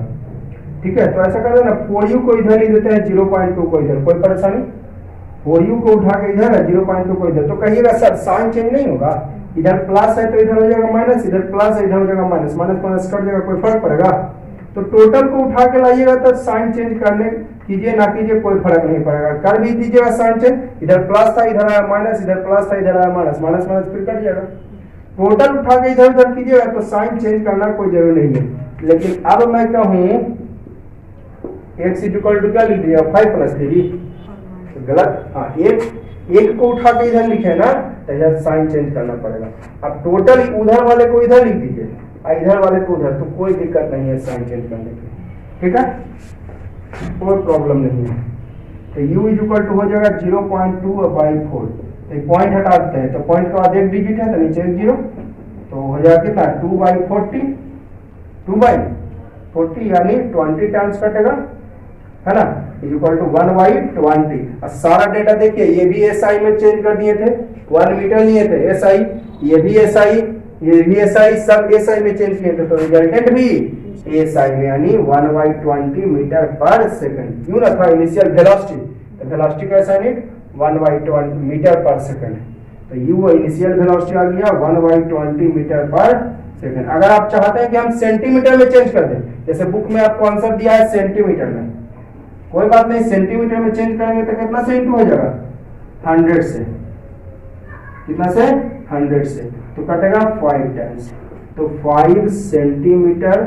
[SPEAKER 1] ठीक है। तो ऐसा कर देना, 4u को इधर लिख देते हैं, 0.2 को इधर, कोई परेशानी? 4u को उठा के इधर है, 0.2 को इधर, तो कहिएगा सर साइन चेंज नहीं होगा, इधर प्लस है तो इधर हो जाएगा माइनस, इधर प्लस है इधर हो जाएगा माइनस, माइनस माइनस कट जाएगा, कोई फर्क पड़ेगा? तो टोटल को उठा के लाइएगा तो साइन चेंज करने कीजिए ना कीजिए कोई फर्क नहीं पड़ेगा, कर भी दीजिएगा साइन चेंज, इधर प्लस था इधर आया माइनस, इधर प्लस था इधर आया माइनस, माइनस माइनस फिर कट जाएगा। टोटल उठा के इधर उधर कीजिएगा तो साइन चेंज करना कोई जरूरी नहीं है। लेकिन अब मैं कहूँ x इक्वल टू क्या लिख दिया 5 प्लस 3, गलत। हाँ, एक को उठा के इधर लिखे ना तो इधर साइन चेंज करना पड़ेगा। अब टोटल उधर वाले को इधर लिख दीजिए और इधर वाले को उधर, तो कोई दिक्कत नहीं है साइन चेंज करने की, ठीक है, कोई प्रॉब्लम नहीं है। तो u इक्वल टू हो जाएगा 0.2/4, एक पॉइंट हटा देते हैं तो पॉइंट के बाद एक डिजिट है तो नीचे एक जीरो, तो हो जाएगा कितना 2/40, 2/40 यानी 20 टाइम्स कटेगा, है ना, इक्वल टू 1/20। और सारा डेटा देखिए ये भी एसआई में चेंज कर दिए थे, 1 मीटर लिए थे एसआई, ये भी एसआई, ये भी एसआई, सब एसआई में चेंज किए थे, तो रिजल्टेंट भी एसआई में यानी 1/20 मीटर पर सेकंड। क्यों ना था इनिशियल वेलोसिटी, तो वेलोसिटी का ऐसा नहीं 1/20 मीटर पर सेकंड, तो यू इनिशियल वेलोसिटी आ गया 1/20 मीटर पर सेकंड। अगर आप चाहते हैं कि हम सेंटीमीटर में चेंज कर दें, जैसे बुक में आपको आंसर दिया है सेंटीमीटर में, कोई बात नहीं, सेंटीमीटर में चेंज करेंगे तो कितना से इंटू हो जाएगा 100 से, कितना से 100 से, तो कटेगा 5 टाइम्स, तो 5 सेंटीमीटर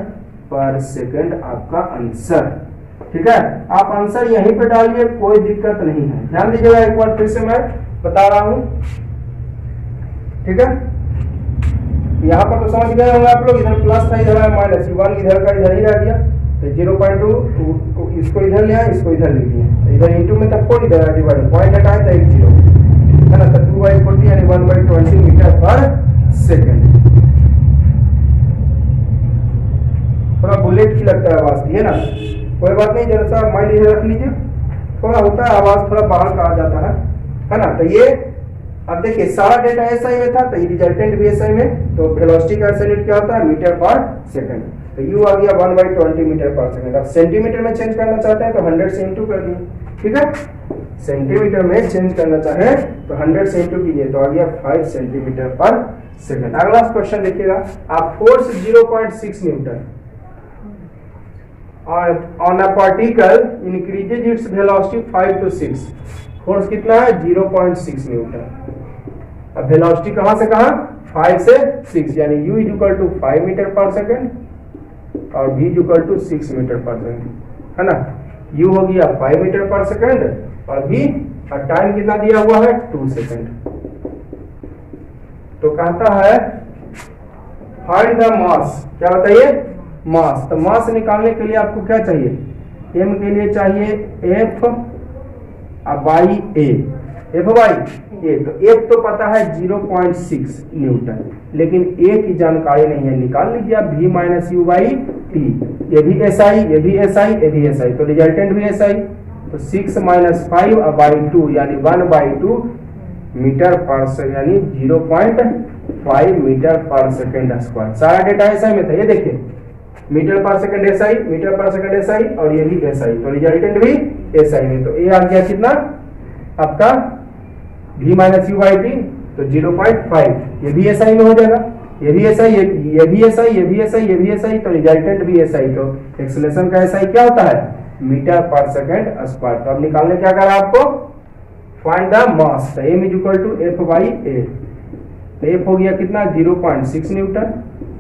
[SPEAKER 1] पर सेकंड आपका आंसर, ठीक है। आप आंसर यहीं पे डालिए, कोई दिक्कत नहीं है। ध्यान दीजिएगा एक बार फिर से मैं बता रहा हूं, ठीक है। यहाँ पर तो समझ गए होंगे आप लोग, इधर प्लस था इधर माइनस, 1 इधर का इधर ही रह गया, तो 0.2 इसको इधर ले आए, इसको इधर लिख दिए, इधर इंटू में तब कोई इधर डिवाइड, पॉइंट हटाए तो एक जीरो, है ना, तो 2/40 यानी 1/20 मीटर पर सेकंड। थोड़ा बुलेट की लगता है आवाज, है ना, कोई बात नहीं, जरा सा माइंड इधर रख लीजिए, थोड़ा होता है आवाज थोड़ा बाहर का आ जाता है ना। तो ये अब देखिए सारा डेटा एसआई में था, तो ये रिजल्टेंट भी एसआई में, तो वेलोसिटी का यूनिट क्या होता है मीटर पर सेकंड, तो यू आ गया 1/20 मीटर पर सेकंड। अब सेंटीमीटर में चेंज करना चाहते हैं तो 100 से इंटू कर दिए, ठीक है। सेंटीमीटर में चेंज करना चाहे तो 100 से इंटू कीजिए, तो आ गया 5 सेंटीमीटर पर सेकंड। अगला क्वेश्चन देखिएगा आप, force 0.6 Newton on a particle increases its velocity 5 to 6, force कितना है 0.6 न्यूटन। अब वेलोसिटी कहां से कहां 5 से 6, यानी u equal to 5 metre per second और v equal to 6 metre per second, है ना। u हो गया 5 मीटर पर सेकंड और v और टाइम कितना दिया हुआ है 2 सेकंड। तो कहता है फाइंड द मास, क्या बताइए मास। तो मास निकालने के लिए आपको क्या चाहिए, m के लिए चाहिए F/A, तो F तो पता है 0.6 न्यूटन, लेकिन A की जानकारी नहीं है, निकाल लीजिए आप V - U/T, ये भी SI, ये भी SI, ये भी SI, तो रिजल्टेंट भी SI, तो 6 - 5/2 यानी 1/2 मीटर पर सेकंड, यानी 0.5 मीटर पर सेकंड स्क्वायर। सारा डेटा SI में था, ये देखिए metre per second SI, metre per second SI और ये भी SI, तो रिजल्टेंट भी SI में, तो A आ गया कितना आपका V - U/T, तो 0.5, ये भी SI में हो जाएगा, ये भी SI, ये भी SI, ये भी SI, ये भी SI, तो रिजल्टेंट भी SI, तो एक्सेलरेशन का SI क्या होता है मीटर पर सेकंड स्क्वायर। तो अब निकालने क्या करा आपको, फाइंड द मास, तो m इक्वल टू F/A, तो F हो गया कितना 0.6 न्यूटन,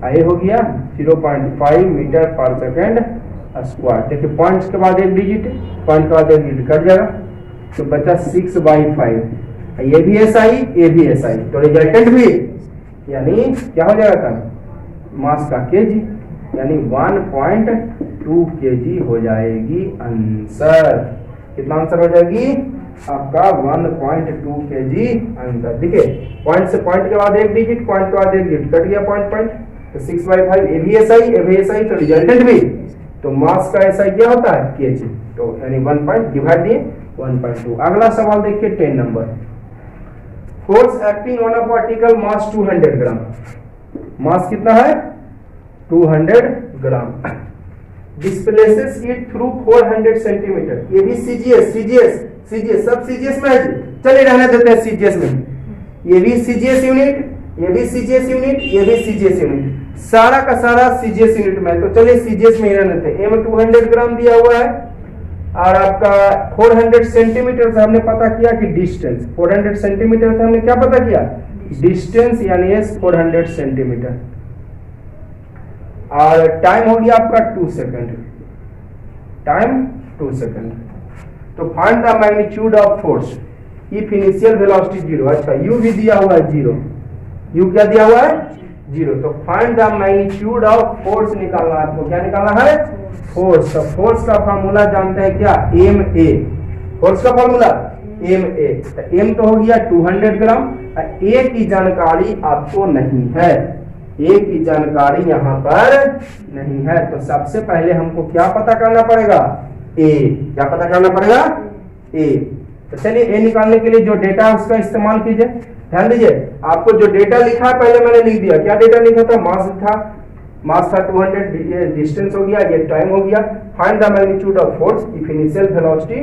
[SPEAKER 1] A हो गया 0.5 मीटर पर सेकंड स्क्वायर। देखिए पॉइंट्स के बाद एक डिजिट, पॉइंट के बाद एक डिजिट कट जाएगा, तो बचा 6/5, ये भी SI, ये भी SI, तो रिजल्टेंट भी यानी क्या हो जाएगा था मास का केजी, यानी 1.2 kg हो जाएगी आंसर। कितना आंसर हो जाएगी आपका 1.2 kg आंसर। देखिए पॉइंट से पॉइंट के बाद एक डिजिट, पॉइंट के बाद एक डिजिट कट गया पॉइंट, तो 6/5 ये भी SI, ये भी SI, तो रिजल्टेंट भी, तो मास का SI क्या होता है kg, तो यानी 1 पॉइंट डिवाइड दिए 1.2। अगला सवाल देखिए 10 नंबर, force acting on a particle mass 200 gram, mass कितना है 200 gram, displaces it through 400 centimetre. ये भी CGS सब CGS में है जी, चलिए रहने देते हैं CGS में, ये भी CGS यूनिट, ये भी CGS यूनिट, ये भी CGS यूनिट, सारा का सारा CGS यूनिट में, तो चलिए CGS में ही रहने देते हैं। m 200 ग्राम दिया हुआ है, और आपका 400 सेंटीमीटर से हमने पता किया कि डिस्टेंस, 400 सेंटीमीटर से हमने क्या पता किया, डिस्टेंस, यानी ये 400 सेंटीमीटर। और टाइम हो गया आपका 2 सेकंड, टाइम 2 सेकंड। तो find the magnitude of force if initial velocity 0। अच्छा, यू भी दिया हुआ है 0, यू क्या दिया हुआ है 0। तो find the magnitude of force निकालना है आपको। क्या निकालना है, फोर्स। तो फोर्स का फार्मूला जानते हैं क्या, एम ए। फोर्स का फार्मूला एम ए। तो एम तो हो गया 200 ग्राम। ए की जानकारी आपको नहीं है, ए की जानकारी यहाँ पर नहीं है। तो सबसे पहले हमको क्या पता करना पड़ेगा, ए। क्या पता करना पड़ेगा, ए। तो चलिए ए निकालने के लिए जो डेटा है उसका इस्तेमाल कीजिए। ध्यान दीजिए, आपको जो डेटा लिखा है पहले मैंने लिख दिया। क्या डेटा लिखा था, मास था 200, ये डिस्टेंस हो गया, ये टाइम हो गया। Find the magnitude of force if initial velocity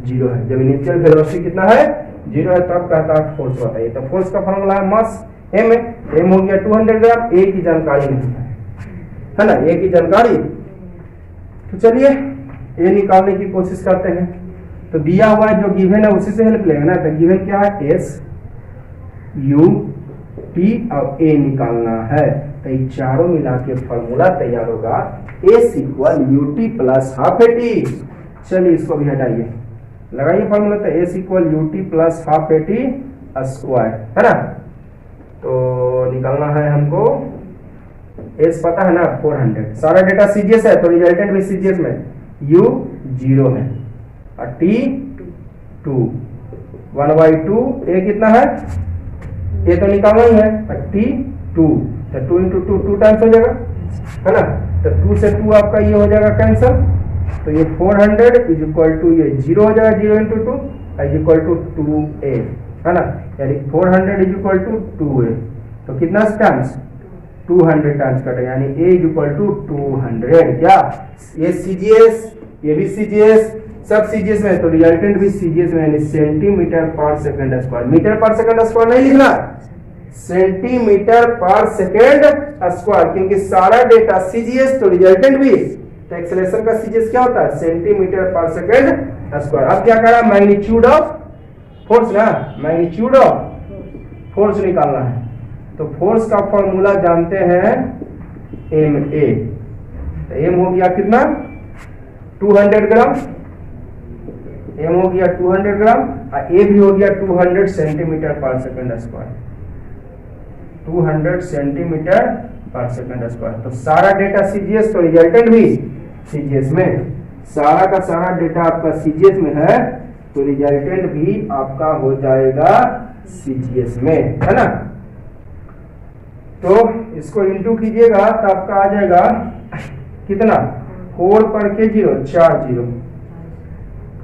[SPEAKER 1] 0 है। जब इनिशियल वेलोसिटी कितना है, 0 है, तब कहता है फोर्स बताइए। तो फोर्स का फॉर्मूला है मास एम है, एम हो गया 200 ग्राम। ए की जानकारी नहीं है ना, ए की जानकारी। तो चलिए ए निकालने की कोशिश करते हैं। तो दिया हुआ है जो गिवन है उसी से हेल्प लेंगे ना। तो गिवन क्या है, एस यू टी और ए निकालना है। तो ये चारों मिला के फॉर्मूला तैयार होगा, S equal U T plus half A T. चलिए इसको भी हटाइए, लगाइए फॉर्मूला। तो S equal U T plus half A T square, है ना। तो निकालना है हमको, एस पता है ना 400, सारा डेटा सीजीएस है तो रिजल्टेंट भी सीजीएस में। यू 0 है और टी 2, 1/2। ए कितना है, ए तो निकालना ही है, और टी 2, तो 2 इंटू 2 2 टाइम्स हो जाएगा, है ना। तो 2 से 2 आपका ये हो जाएगा कैंसल। तो ये 400 इज इक्वल टू ये 0 हो जाएगा, 0 into 2 is equal to 2a, है ना। यानी 400 इज इक्वल टू 2a। तो कितना टाइम्स, 200 टाइम्स कटेगा, यानी a इज इक्वल टू 200। क्या ये सीजीएस, ये भी सीजीएस, सब सीजीएस में। तो रिजल्टेंट भी सीजीएस में, यानी सेंटीमीटर पर second square. Metre per second square नहीं लिखना, सेंटीमीटर पर सेकंड स्क्वायर, क्योंकि सारा डेटा सीजीएस तो रिजल्टेंट भी। तो एक्सेलरेशन का सीजीएस क्या होता है, सेंटीमीटर पर सेकंड स्क्वायर। अब क्या करा, मैग्नीट्यूड ऑफ फोर्स ना, मैग्नीट्यूड ऑफ फोर्स निकालना है। तो फोर्स का फॉर्मूला जानते हैं एम ए। तो एम हो गया कितना, 200 ग्राम। एम हो गया 200 ग्राम और ए भी हो गया 200 सेंटीमीटर पर सेकंड स्क्वायर, 200 सेंटीमीटर पर सेकंड स्क्वायर। तो सारा डेटा सीजीएस तो रिजल्टेंट भी सीजीएस में, सारा का सारा डेटा आपका सीजीएस में है तो रिजल्टेंट भी आपका हो जाएगा सीजीएस में, है ना। तो इसको इंटू कीजिएगा तो आपका आ जाएगा कितना, 4 पर के 0 4 0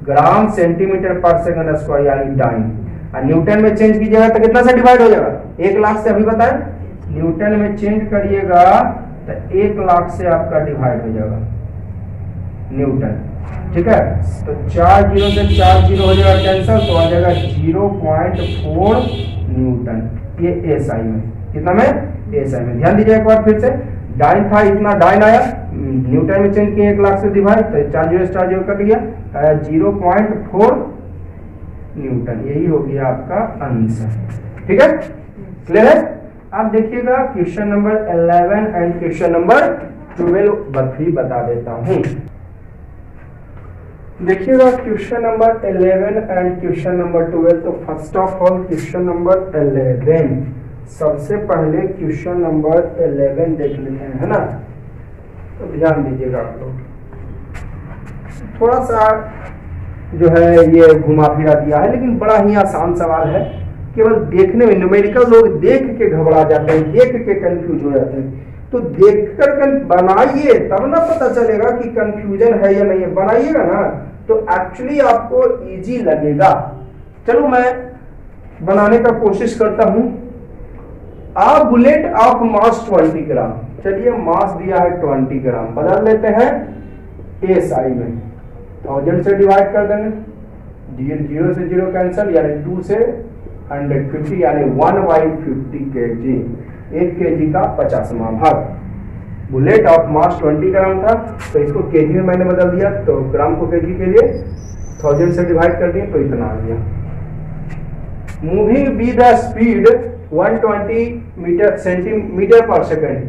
[SPEAKER 1] ग्राम सेंटीमीटर पर सेकंड स्क्वायर, यानी डाइन। और न्यूटन में चेंज कीजिएगा तो कितना से डिवाइड हो जाएगा, 1 लाख से। अभी बताएं, न्यूटन में चेंज करिएगा तो 1 लाख से आपका डिवाइड हो जाएगा न्यूटन, ठीक है। तो 4 0 से 4 0 हो जाएगा कैंसल, तो आ जाएगा 0.4 न्यूटन। ये एसआई में, कितना में, एसआई में। ध्यान दीजिए एक बार फिर से, डाइन था इतना, डाइन आया, न्यूटन में चेंज किया 1 लाख से डिवाइड, तो 4 0 से 4 0 कट गया, 0.4 न्यूटन। यही हो गया आपका आंसर, ठीक है, क्लियर है। अब देखिएगा question number 11 and question number 12 भी बता देता हूं। देखिएगा question number 11 and question number 12। तो first of all question number 11, सबसे पहले क्वेश्चन नंबर 11 देख लेते हैं, है ना। तो ध्यान दीजिएगा आप लोग, थोड़ा सा जो है ये घुमा फिरा दिया है, लेकिन बड़ा ही आसान सवाल है। केवल देखने में, न्यूमेरिकल लोग देख के घबरा जाते हैं, देख के कंफ्यूज हो जाते हैं। तो देखकर बनाइए तब ना पता चलेगा कि कंफ्यूजन है या नहीं है। बनाइएगा ना तो एक्चुअली आपको इजी लगेगा। चलो मैं बनाने का कोशिश करता हूं। आ बुलेट ऑफ मास 20 ग्राम, चलिए मास दिया है 20 ग्राम, बदल लेते हैं एसआई में, 1000 से डिवाइड कर देंगे, 0 से 0 कैंसल, यानी 2 से 150, यानी 1/50 kg, 1 kg का 50वां भाग। बुलेट ऑफ मास 20 ग्राम था, तो इसको केजी में मैंने बदल दिया, तो ग्राम को केजी के लिए 1000 से डिवाइड कर दिए तो इतना आ गया। Moving with the speed 120 centimetre per second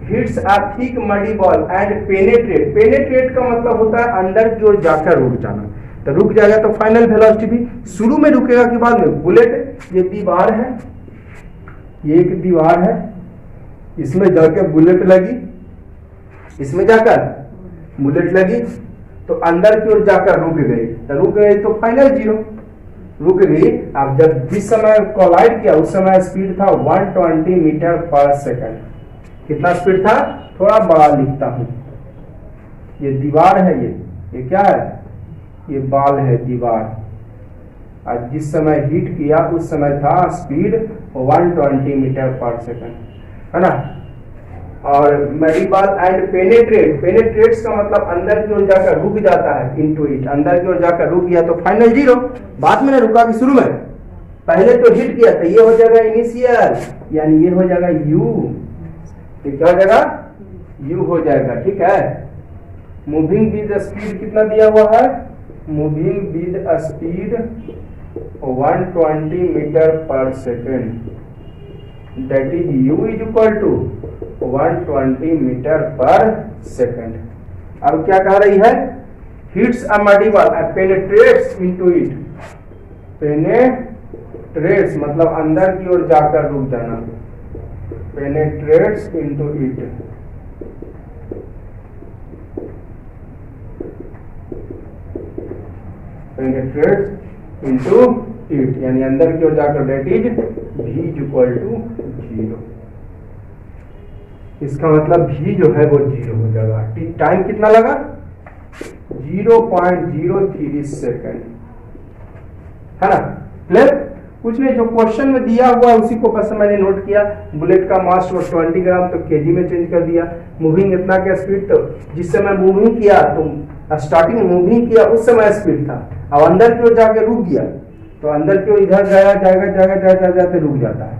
[SPEAKER 1] hits a thick muddy ball and penetrate. Penetrate का मतलब होता है अंदर की ओर जाकर रुक जाना, तो रुक जाएगा तो फाइनल वेलोसिटी भी शुरू में रुकेगा कि बाद में। बुलेट ये दीवार है, ये एक दीवार है, इसमें जाकर बुलेट लगी, इसमें जाकर बुलेट लगी तो अंदर की ओर जाकर रुक गई, तो रुक गई तो फाइनल जीरो, रुक गई। अब जब जिस समय कोलाइड किया उस समय स्पीड था 120 मीटर पर सेकंड। कितना स्पीड था, थोड़ा बड़ा लिखता हूं, ये दीवार है, ये क्या है, ये बॉल है दीवार, और जिस समय हिट किया उस समय था स्पीड 120 मीटर पर सेकंड, है ना। और मेडी बॉल एंड पेनेट्रेट, पेनेट्रेट्स का मतलब अंदर की ओर जाकर रुक जाता है, इनटू इट, अंदर की ओर जाकर रुक गया तो फाइनल जीरो। बाद में ना रुका कि शुरू में, पहले तो हिट किया तो ये हो जाएगा इनिशियल, यानी ये हो जाएगा यू, ये क्या हो जाएगा, यू हो जाएगा, ठीक है। मूविंग विद स्पीड कितना दिया हुआ है, moving with speed 120 metre per second, that is u is equal to 120 metre per second. अब क्या कह रही है, hits a muddy ball and penetrates into it, penetrates मतलब अंदर की ओर जाकर रुक जाना, penetrates into it, penetrates into it यानी अंदर की ओर जाकर, that is v is equal to 0। इसका मतलब v जो है वो 0 हो जाएगा। टाइम कितना लगा, 0.03 सेकेंड, है ना। क्लियर, कुछ नहीं, जो क्वेश्चन में दिया हुआ है उसी को बस मैंने नोट किया। बुलेट का मास 20 ग्राम तो केजी में चेंज कर दिया। मूविंग इतना क्या स्पीड, तो जिस समय मूविंग किया तो स्टार्टिंग में मूविंग किया उस समय स्पीड था, अब अंदर की ओर जाके रुक गया तो अंदर की ओर इधर जाएगा जाते रुक जाता है,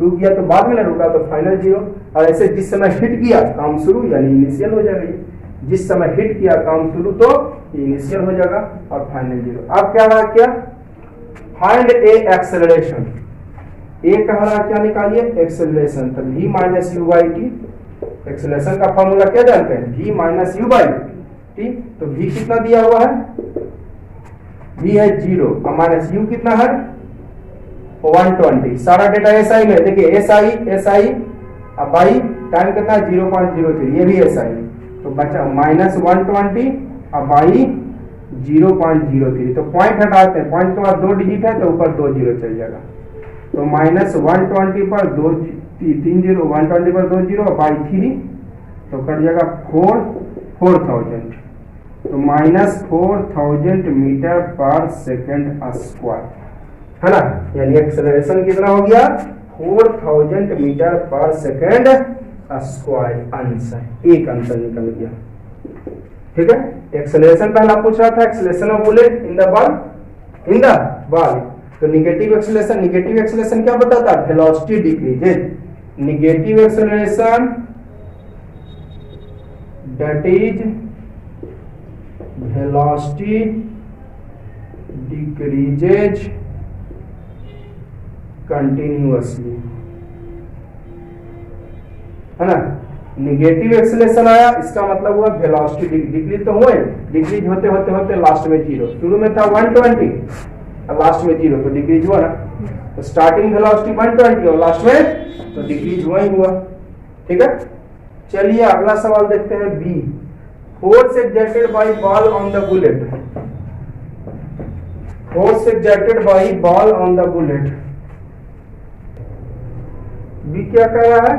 [SPEAKER 1] रुक गया तो बाद में ना रुका तो फाइनल जीरो। और ऐसे जिस समय हिट किया काम शुरू यानी इनिशियल हो जाएगा, ये जिस समय हिट किया काम शुरू तो इनिशियल हो जाएगा और फाइनल जीरो। अब क्या रहा, क्या फाइंड ए एक्सेलरेशन, ए कह रहा क्या निकालिए, एक्सेलरेशन, तो v minus you by T, acceleration का फॉर्मूला क्या जानते हैं, v minus you by T. तो v कितना दिया हुआ है, v है 0 और माइनस u कितना है 120। सारा डेटा एसआई में देखिए, एसआई अब बाई टाइम कितना है 0.03, ये भी एसआई, तो बचा माइनस 120 और बाई 0.03, तो पॉइंट हटाते हैं, पॉइंट के बाद 2 डिजिट है तो ऊपर 2 जीरो चल जाएगा, तो माइनस 120 पर 2 3 जीरो, 120 पर 2 जीरो बाई 3 तो कट जाएगा 4000, तो minus 4000 metre per second square, है ना। यानी एक्सेलरेशन कितना हो गया 4000 metre per second square. Answer, एक आंसर निकल गया, ठीक है। एक्सेलरेशन पहला पूछ रहा था, acceleration of bullet in the ball, तो निगेटिव एक्सेलरेशन क्या बताता है, velocity decreases, negative acceleration that is velocity decreases continuously, है ना। निगेटिव एक्सेलरेशन आया, इसका मतलब हुआ वेलोसिटी डिक्रीज तो हुए, डिक्रीज होते होते होते लास्ट में जीरो, शुरू में था 120 और लास्ट में जीरो, तो डिक्रीज हुआ ना, तो स्टार्टिंग वेलोसिटी 120 और लास्ट में तो डिक्रीज हुआ ही हुआ, ठीक है। चलिए अगला सवाल देखते हैं, B, force exerted by ball on the bullet, force exerted by ball on the bullet, B क्या कह रहा है,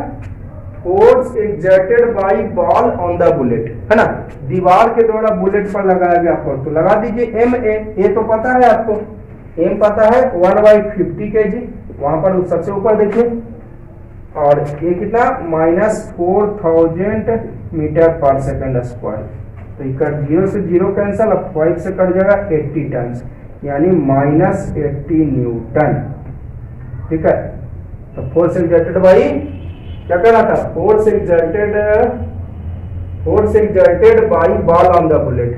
[SPEAKER 1] force exerted by ball on the bullet, है ना, दीवार के द्वारा बुलेट पर लगाया गया फोर्स, तो लगा दीजिए एम ए तो पता है आपको, एम पता है 1/50 kg, वहां पर सबसे ऊपर देखिए, और ये कितना minus 4000 metre per second square, तो कट 0 से 0 कैंसल, अब 5 से कट जाएगा 80 टाइम्स, यानी माइनस 80 न्यूटन, ठीक है। तो फोर्स एक्सर्टेड बाई क्या करना था, force exerted force exerted by ball on the bullet.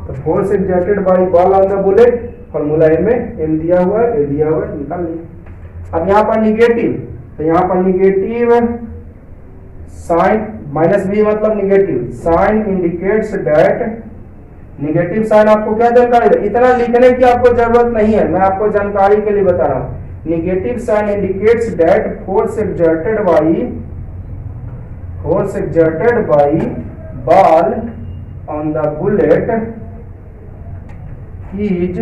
[SPEAKER 1] तो force exerted by ball on the bullet, formula A में एम दिया हुआ है, ए दिया हुआ है, निकाल लिया। अब यहाँ पर निगेटिव, तो यहाँ पर निगेटिव साइन, माइनस बी मतलब negative, sign indicates that, negative sign आपको क्या जानकारी है, इतना लिखने की आपको जरूरत नहीं है, मैं आपको जानकारी के लिए बता रहा हूँ। Negative sign indicates that force exerted by ball on the bullet is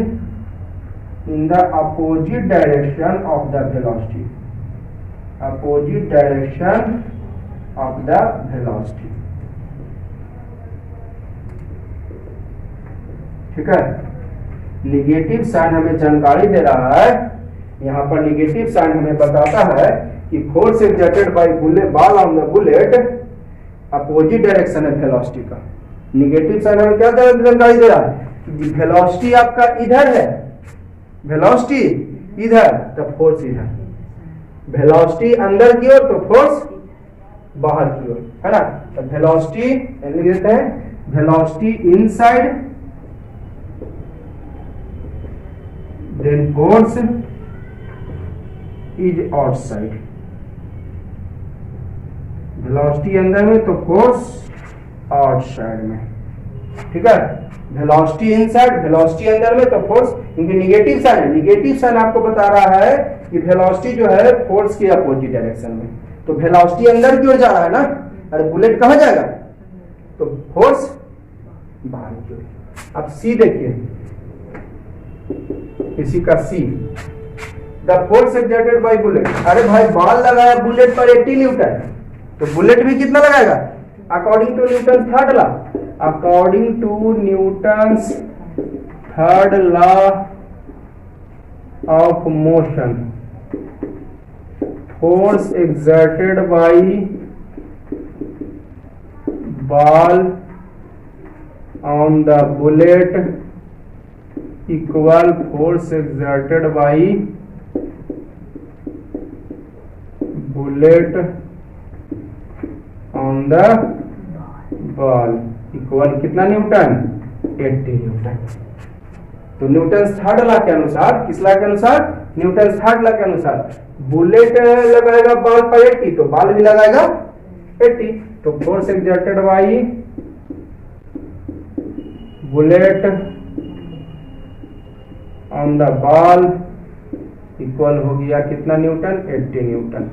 [SPEAKER 1] in the opposite direction of the velocity, opposite direction of the velocity। ठीक है, निगेटिव साइन हमें जानकारी दे रहा है, यहाँ पर निगेटिव साइन हमें बताता है कि force exerted by ball on the bullet opposite direction है वेलोसिटी का। निगेटिव साइन हमें क्या जानकारी दे रहा है, वेलोसिटी आपका इधर है, वेलोसिटी इधर तो फोर्स इधर, वेलोसिटी अंदर की ओर तो फोर्स बाहर की ओर, है ना। तो वेलोसिटी लिख देते हैं, velocity inside then force is outside, velocity अंदर में तो फोर्स आउटसाइड में। ठीक है, वेलोसिटी इनसाइड, वेलोसिटी अंदर में तो फोर्स, क्योंकि निगेटिव साइन है, निगेटिव साइन आपको बता रहा है कि वेलोसिटी जो है फोर्स के अपोजिट डायरेक्शन में, तो वेलोसिटी अंदर की ओर जा रहा है ना, अरे बुलेट कहाँ जाएगा, तो फोर्स बाहर की ओर। अब सी देखिए, इसी का see, the force exerted by bullet, अरे भाई बॉल लगाया बुलेट पर 80 न्यूटन, तो बुलेट भी कितना लगाएगा, according to Newton third law, according to Newton's third law of motion, force exerted by ball on the bullet equal force exerted by bullet on the ball equal कितना Newton, 80 Newton. तो Newton third law के अनुसार, किस law के अनुसार, Newton third law के अनुसार, bullet लगाएगा बॉल पर 80 तो बॉल भी लगाएगा 80, तो force exerted by bullet on the ball equal हो गया कितना न्यूटन, 80 न्यूटन।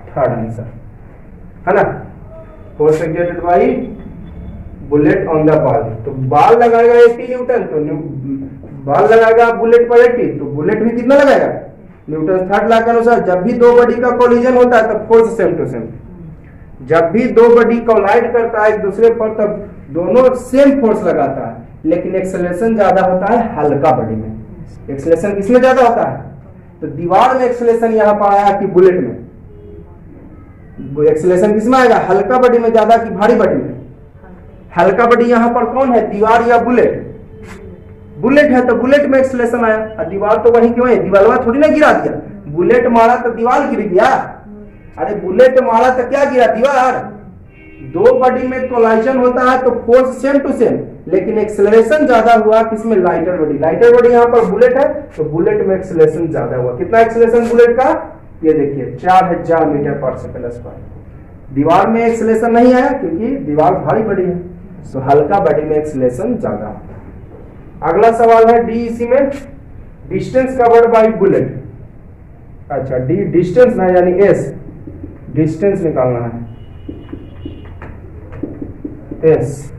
[SPEAKER 1] थर्ड आंसर है ना, force exerted by bullet on the ball, तो बॉल लगाएगा 80 न्यूटन, तो बॉल लगाएगा बुलेट पर 80 तो बुलेट भी कितना लगाएगा, न्यूटन थर्ड लॉ के अनुसार जब भी दो बॉडी का कोलिजन होता है तब फोर्स सेम टू सेम, जब भी दो बॉडी कोलाइड करता है एक दूसरे पर तब दोनों सेम फोर्स लगाता है, लेकिन एक्सेलरेशन ज्यादा होता है हल्का बॉडी में। एक्सेलरेशन किसमें ज्यादा होता है, तो दीवार में एक्सेलरेशन यहाँ पर आया कि बुलेट में, एक्सेलरेशन किसमें आएगा, हल्का बॉडी में ज्यादा कि भारी बॉडी में, हल्का बॉडी यहाँ पर कौन है, दीवार या बुलेट, बुलेट है तो बुलेट में एक्सेलरेशन आया, और दीवार तो वही क्यों है, दीवार थोड़ी ना गिरा दिया, बुलेट मारा तो दीवार गिर गया, अरे बुलेट मारा तो क्या गिरा, दीवार। दो बॉडी में कोलाइजन होता है तो फोर्स सेम टू सेम, लेकिन एक्सेलरेशन ज्यादा हुआ किसमें, लाइटर बॉडी, लाइटर बॉडी यहाँ पर बुलेट है तो बुलेट में एक्सेलरेशन ज्यादा हुआ। कितना एक्सेलरेशन बुलेट का, ये देखिए 4000 मीटर पर सेकंड स्क्वायर। दीवार में एक्सेलरेशन नहीं आया क्योंकि दीवार भारी बॉडी है, तो हल्का बॉडी में एक्सेलरेशन ज्यादा होता है। अगला सवाल है डी, इसी में डिस्टेंस कवर्ड बाय बुलेट, अच्छा डी डिस्टेंस ना यानी एस, डिस्टेंस निकालना है, एस,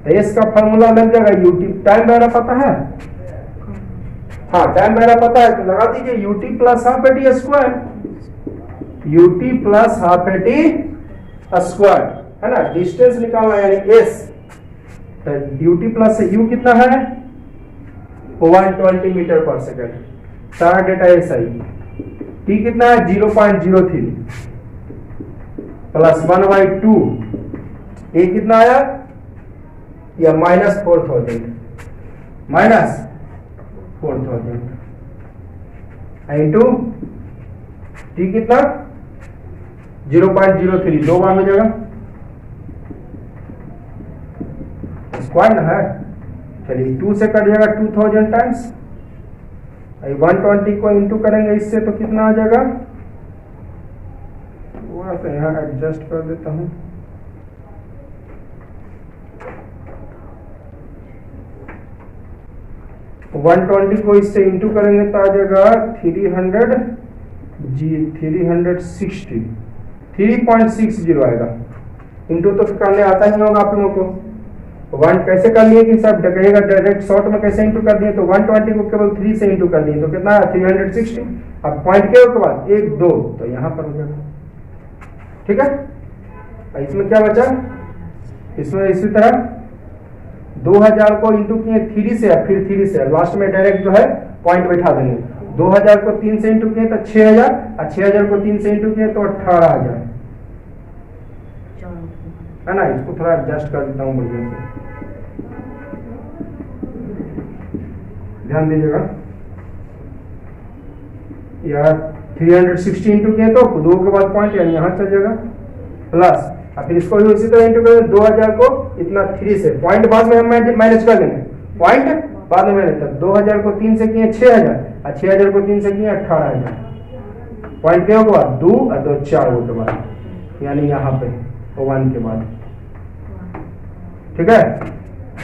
[SPEAKER 1] एस का फॉर्मूला लग जाएगा यूटी, टाइम मेरा पता है, हाँ टाइम मेरा पता है तो लगा दीजिए UT plus half A T square, UT plus half A T square, है ना। डिस्टेंस निकालना यानी एस, तो यूटी प्लस यू कितना है 120 मीटर पर सेकेंड, सारा डेटा एस आई, टी कितना है 0.03 प्लस 1/2, ए कितना आया, या -4000, -4000 इंटू टी कितना 0.03, दो बार हो जाएगा स्क्वायर ना है। चलिए 2 से कट जाएगा 2000 टाइम्स, 120 को इंटू करेंगे इससे तो कितना आ जाएगा, थोड़ा सा यहाँ एडजस्ट कर देता हूँ। तो 120 को इससे इंटू करेंगे तो आ जाएगा 360 3.60 आएगा। इंटू तो करने आता ही होगा आप लोगों को। वन कैसे कर लिए कि सब कहेगा डायरेक्ट शॉर्ट में कैसे इंटू कर दिए, तो 120 को केवल 3 से इंटू कर दिए तो कितना है 360। अब पॉइंट के बाद 1 2 तो यहाँ पर हो जाएगा। ठीक है, इसमें क्या बचा, इसमें इसी तरह 2000 को इंटू किए 3 से, फिर 3 से लास्ट में डायरेक्ट जो है पॉइंट बैठा देंगे। 2000 को 3 से इंटू किए तो 6000, और 6000 को 3 से इंटू किए तो 18000 है ना। इसको थोड़ा एडजस्ट कर देता हूँ बढ़िया से, ध्यान दीजिएगा। यार 360 इंटू किए तो 2 के बाद पॉइंट यानी यहाँ चल जाएगा प्लस, और फिर इसको भी उसी तरह इंटू करें 2000 को इतना 3 से, पॉइंट बाद में हम मैनेज कर लेंगे, पॉइंट बाद में मैनेज कर। 2000 को 3 से किए 6000, और 6000 को 3 से किए 18000, पॉइंट के बाद 2 और 2 4 के बाद, यानी यहाँ पे 1 के बाद। ठीक है,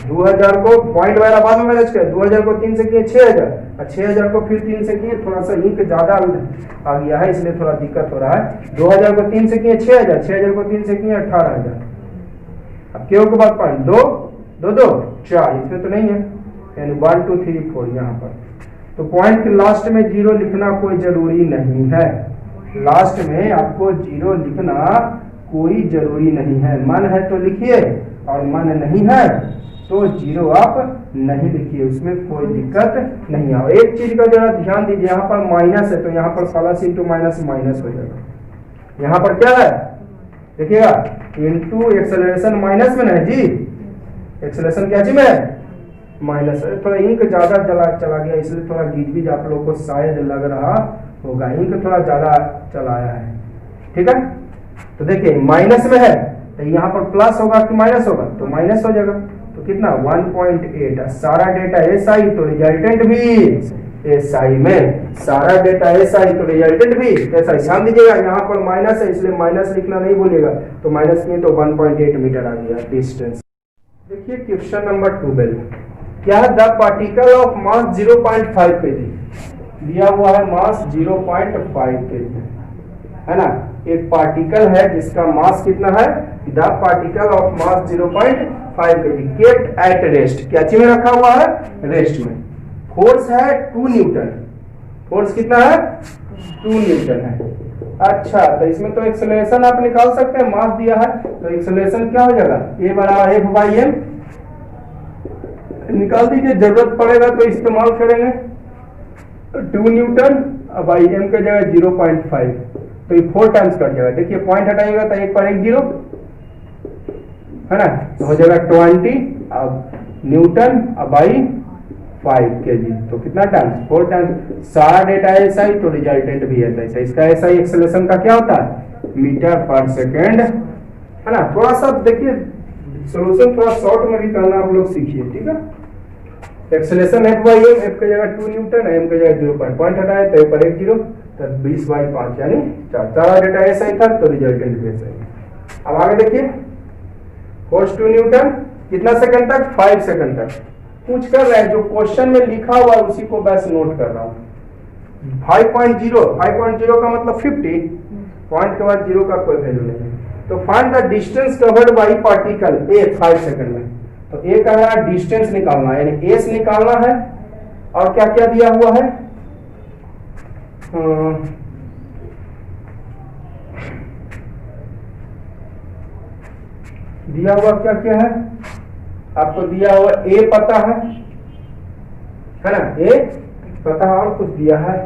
[SPEAKER 1] 2000 को पॉइंट वाला बाद में मैनेज कर, 2000 को 3 से किए 6000, और 6000 को फिर 3 से किए, थोड़ा सा इंक ज्यादा आ गया है इसलिए थोड़ा दिक्कत हो रहा है। 2000 को 3 से किए 6000, 6000 को 3 से किए 18000, अब क्यों के बाद पॉइंट 2 2 2 4, इसमें तो नहीं है, यानी 1 2 3 4 यहाँ पर। तो पॉइंट के लास्ट में 0 लिखना कोई जरूरी नहीं है, लास्ट में आपको 0 लिखना कोई जरूरी नहीं है। मन है तो लिखिए और मन नहीं है तो 0 आप नहीं लिखिए, उसमें कोई दिक्कत नहीं है। एक चीज का जरा ध्यान दीजिए, यहाँ पर माइनस है तो यहाँ पर प्लस इंटू माइनस माइनस हो जाएगा। यहाँ पर क्या है देखिएगा, इंटू एक्सेलरेशन माइनस में है जी, एक्सेलरेशन क्या चीज में है माइनस। थोड़ा इंक ज्यादा चला गया इसलिए थोड़ा गीज आप लोग को शायद लग रहा होगा, इंक थोड़ा ज्यादा चलाया है। ठीक है, तो देखिए माइनस में है तो यहाँ पर प्लस होगा कि माइनस होगा, तो माइनस हो जाएगा। तो कितना 1.8, सारा डेटा एसआई तो रिजल्टेंट भी एसआई में, सारा डेटा एसआई तो रिजल्टेंट भी एसआई। ध्यान दीजिएगा यहाँ पर माइनस है इसलिए माइनस लिखना नहीं भूलिएगा, तो माइनस किए तो 1.8 मीटर आ गया डिस्टेंस। देखिए क्वेश्चन नंबर 12, क्या the particle of mass 0.5 kg, दिया हुआ है मास 0.5 kg है ना। एक पार्टिकल है जिसका मास कितना है, the particle of mass 0.5 kg kept at rest, क्या चीज में रखा हुआ है रेस्ट में। फोर्स है 2 न्यूटन, फोर्स कितना है 2 न्यूटन है। अच्छा, तो इसमें तो एक्सेलरेशन आप निकाल सकते हैं, मास दिया है तो एक्सेलरेशन क्या हो जाएगा a बराबर F/m, निकाल दीजिए, जरूरत पड़ेगा तो इस्तेमाल करेंगे। 2 न्यूटन बाई m का जगह 0.5 तो ये 4 टाइम्स कट जाएगा। देखिए पॉइंट हटाइएगा तो 1 पर 1 0 है ना, तो हो जाएगा 20 अब न्यूटन बाई 5 kg, तो कितना टाइम्स 4 टाइम्स। सारा डेटा एसआई तो रिजल्टेंट भी ऐसा, इसका एसआई एक्सेलरेशन का क्या होता है मीटर पर सेकेंड है ना। थोड़ा सा देखिए सोल्यूशन थोड़ा शॉर्ट में भी करना आप लोग सीखिए। ठीक है, एक्सेलरेशन F/m, F की जगह 2 न्यूटन, m की जगह 0 पॉइंट हटाए तो 1 पर 1 0, तो 20/5 यानी 4। सारा डेटा एसआई था तो रिजल्टेंट भी ऐसा ही। अब आगे देखिए, फोर्स 2 न्यूटन कितना सेकंड तक 5 सेकंड तक पूछ कर रहा है, जो क्वेश्चन में लिखा हुआ है उसी को बस नोट कर रहा हूं। 5.0 का मतलब 50, पॉइंट के बाद 0 का कोई वैल्यू नहीं है। तो find the distance covered by particle A 5 second में, तो ए का है डिस्टेंस निकालना है, यानी एस निकालना है। और क्या क्या दिया हुआ है, दिया हुआ क्या क्या है आपको, दिया हुआ ए पता है ना, ए पता है, और कुछ दिया है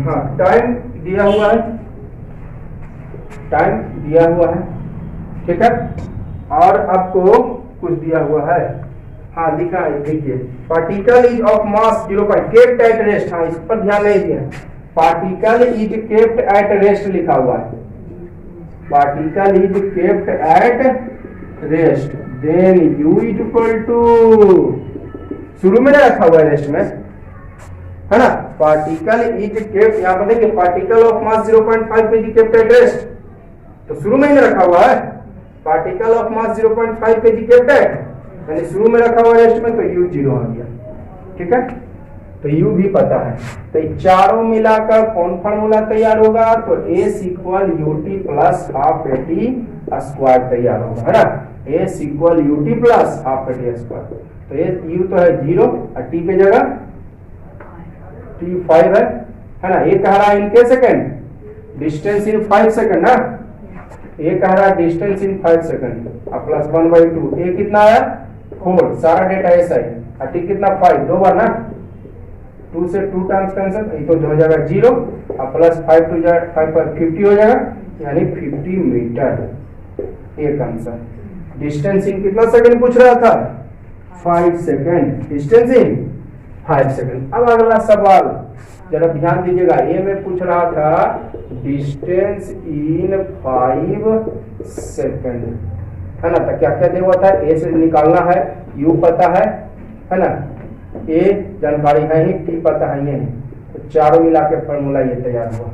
[SPEAKER 1] हाँ, टाइम दिया हुआ है, टाइम दिया हुआ है। ठीक है, और आपको कुछ दिया हुआ है, हाँ लिखा है, देखिए particle is of mass 0.5 kept at rest, हाँ इस पर ध्यान नहीं दिया, particle is kept at rest लिखा हुआ है, particle is kept at rest, then u is equal to, शुरू में ना रखा हुआ है रेस्ट में, है ना, पार्टिकल इज केप्ट, यहाँ पर देखिए particle of mass 0.5 kg kept at rest, तो शुरू में ही ना रखा हुआ है particle of mass 0.5 kg kept है, यानी शुरू में रखा हुआ रेस्ट में, तो u 0 आ गया। ठीक है, तो u भी पता है, तो ये चारों मिलाकर कौन फार्मूला तैयार होगा, तो S equal ut plus half eighty square तैयार होगा, है ना, S equal ut plus half eighty square, तो ये u तो है 0 और t पे जगह t 5 है ना, ये कह रहा है in second, distance in 5 second ना, ये कह रहा है डिस्टेंस इन 5 सेकेंड, अब प्लस 1/2, ये कितना आया 4, सारा डेटा ऐसा है, और t कितना 5, दो बार ना, 2 से 2 टाइम्स कैंसिल, ये तो हो जाएगा 0 और प्लस 5 टू 5 पर 50 हो जाएगा, यानी 50 मीटर, एक आंसर। डिस्टेंस इन कितना सेकंड पूछ रहा था, 5 सेकंड, डिस्टेंस इन 5 सेकंड। अब अगला सवाल जरा ध्यान दीजिएगा, ये में पूछ रहा था डिस्टेंस इन 5 सेकंड, है ना, तो क्या क्या दिया हुआ था, ए से निकालना है, यू पता है ना, ए जानकारी है ही, टी पता है ये, तो चारों मिला के फॉर्मूला ये तैयार हुआ।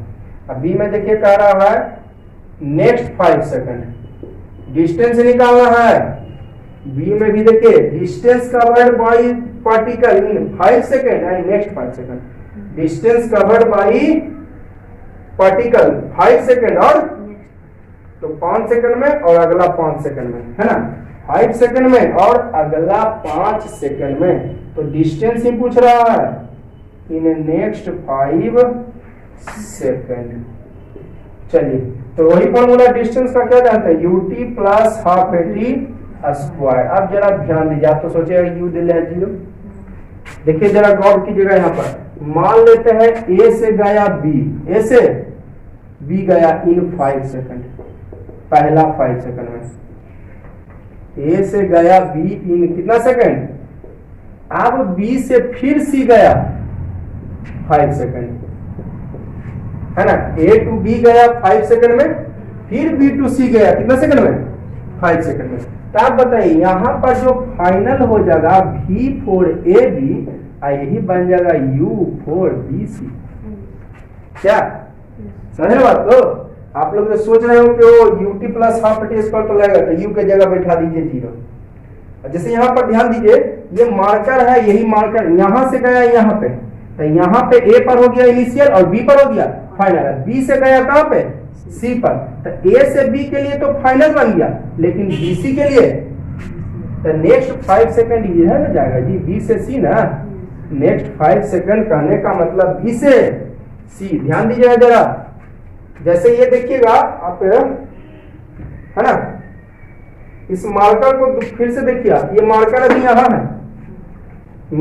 [SPEAKER 1] अब बी में देखिए कह रहा है नेक्स्ट 5 सेकंड डिस्टेंस निकालना है, बी में भी देखिए distance covered by particle in 5 second and next 5 second, distance covered by particle 5 second और तो 5 सेकंड में और अगला 5 सेकंड में, है ना, 5 सेकंड में और अगला 5 सेकंड में, तो डिस्टेंस ही पूछ रहा है इन नेक्स्ट 5 सेकंड। चलिए, तो वही फॉर्मूला डिस्टेंस का क्या जानते हैं, ut plus half eighty square. अब जरा ध्यान दीजिए, आप तो सोचेगा u दे लिया 0, देखिए जरा गौर कीजिएगा, यहाँ पर मान लेते हैं a से गया b, a से b गया इन 5 सेकंड, पहला 5 सेकंड में, a से गया b इन कितना सेकंड, अब b से फिर c गया 5 सेकंड, है ना, a टू b गया 5 सेकंड में, फिर b टू c गया कितना सेकंड में, 5 सेकंड में। तो आप बताइए यहाँ पर जो फाइनल हो जाएगा v4ab, यही बन जाएगा u4bc, क्या समझे बात, तो आप लोग जो सोच रहे हो कि वो ut plus half eighty square तो लगेगा, तो u के जगह बैठा दीजिए 0। जैसे यहाँ पर ध्यान दीजिए, ये मार्कर है, यही मार्कर यहाँ से गया यहाँ पे, तो यहाँ पे a पर हो गया इनिशियल और b पर हो गया फाइनल, b से गया कहाँ पे, c पर, तो a से b के लिए तो फाइनल बन गया, लेकिन bc के लिए तो नेक्स्ट 5 सेकंड इधर ना जाएगा जी, b से c ना, नेक्स्ट 5 सेकंड कहने का मतलब b से c। ध्यान दीजिएगा जरा, जैसे ये देखिएगा आप, है ना, इस मार्कर को फिर से देखिए, ये मार्कर अभी यहाँ है,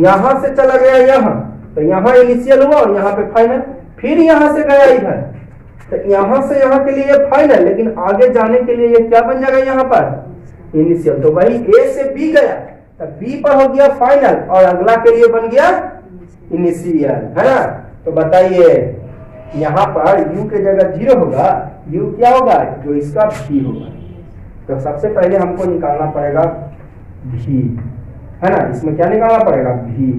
[SPEAKER 1] यहां से चला गया यहाँ, तो यहाँ इनिशियल हुआ और यहाँ पे फाइनल, फिर यहाँ से गया इधर, तो यहाँ से यहाँ के लिए फाइनल, लेकिन आगे जाने के लिए ये क्या बन जाएगा यहाँ पर इनिशियल, तो वही a से b गया, तो b पर हो गया फाइनल और अगला के लिए बन गया इनिशियल, है ना। तो बताइए यहाँ पर u के जगह 0 होगा, u क्या होगा, जो इसका v होगा, तो सबसे पहले हमको निकालना पड़ेगा v, है ना, इसमें क्या निकालना पड़ेगा v,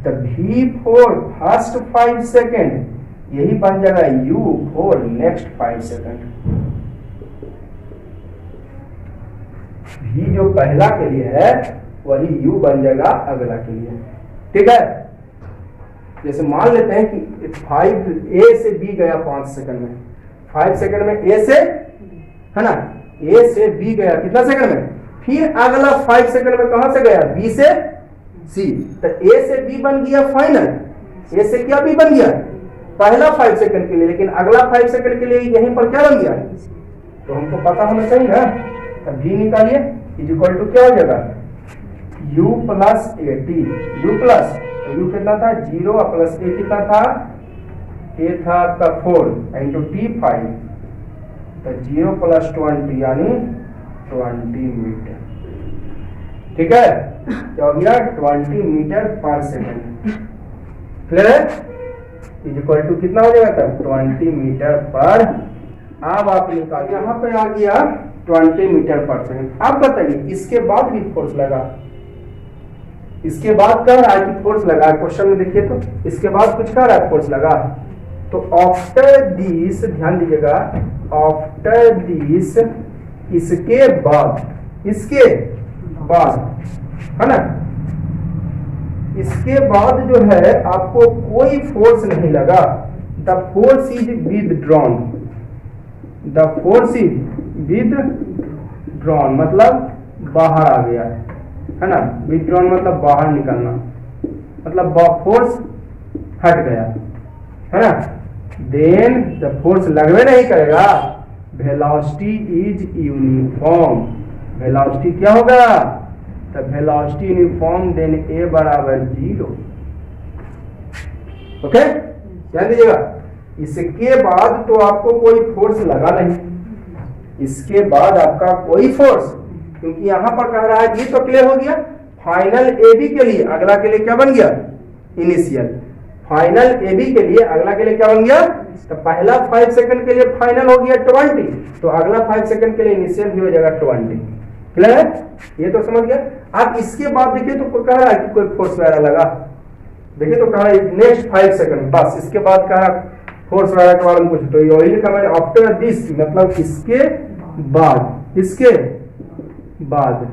[SPEAKER 1] तो v4 फर्स्ट 5 सेकेंड, यही बन जाएगा u4 नेक्स्ट 5 सेकेंड। v जो पहला के लिए है वही u बन जाएगा अगला के लिए, ठीक है। जैसे मान लेते हैं कि 5 a से b गया 5 सेकंड में, 5 सेकंड में a से, है ना, a से b गया कितना सेकंड में, फिर अगला 5 सेकंड में कहां से गया, b से c, तो a से b बन गया फाइनल, a से क्या b बन गया पहला 5 सेकंड के लिए, लेकिन अगला 5 सेकंड के लिए यहीं पर क्या बन गया, तो हमको पता होना चाहिए ना। तो v निकालिए, इज इक्वल टू क्या हो जाएगा u plus eighty, u plus, u कितना था 0 प्लस a कितना था, a था आपका 4 इंटू टी 5, तो 0 प्लस 20 यानी 20 मीटर, ठीक है, क्या हो गया 20 मीटर पर सेकंड, क्लियर है, इज इक्वल टू कितना हो जाएगा तब 20 मीटर पर अब आप निकाल, यहाँ पे आ गया 20 मीटर पर सेकेंड। अब बताइए इसके बाद भी फोर्स लगा, इसके बाद कह रहा है कि फोर्स लगा, क्वेश्चन में देखिए तो इसके बाद कुछ कह रहा है फोर्स लगा। तो आफ्टर दिस, ध्यान दीजिएगा, आफ्टर दिस, इसके बाद, इसके बाद, है ना, इसके बाद जो है आपको कोई फोर्स नहीं लगा। The force is withdrawn, the force is withdrawn मतलब बाहर आ गया, है ना, विदड्रॉन मतलब बाहर निकलना, मतलब फोर्स हट गया, है ना। देन द फोर्स लगवे नहीं करेगा, वेलोसिटी इज यूनिफॉर्म, वेलोसिटी क्या होगा, तो वेलोसिटी यूनिफॉर्म, देन ए बराबर 0। ओके, ध्यान दीजिएगा। इसके बाद तो आपको कोई फोर्स लगा नहीं, इसके बाद आपका कोई फोर्स, क्योंकि यहां पर कह रहा है, ये तो क्लियर हो गया। फाइनल ए बी के लिए अगला के लिए क्या बन गया, इनिशियल। फाइनल ए बी के लिए अगला के लिए क्या बन गया, तो पहला 5 सेकंड के लिए फाइनल हो गया 20, तो अगला 5 सेकंड के लिए इनिशियल भी हो जाएगा 20। क्लियर है, ये तो समझ गया। आप इसके बाद देखिए तो कह रहा है कि कोई फोर्स वगैरह लगा, देखिए तो कह रहा है नेक्स्ट 5 सेकंड, बस इसके बाद कह रहा फोर्स वगैरह के बारे में कुछ, तो ये का मैंने आफ्टर दिस मतलब इसके बाद, इसके बाद,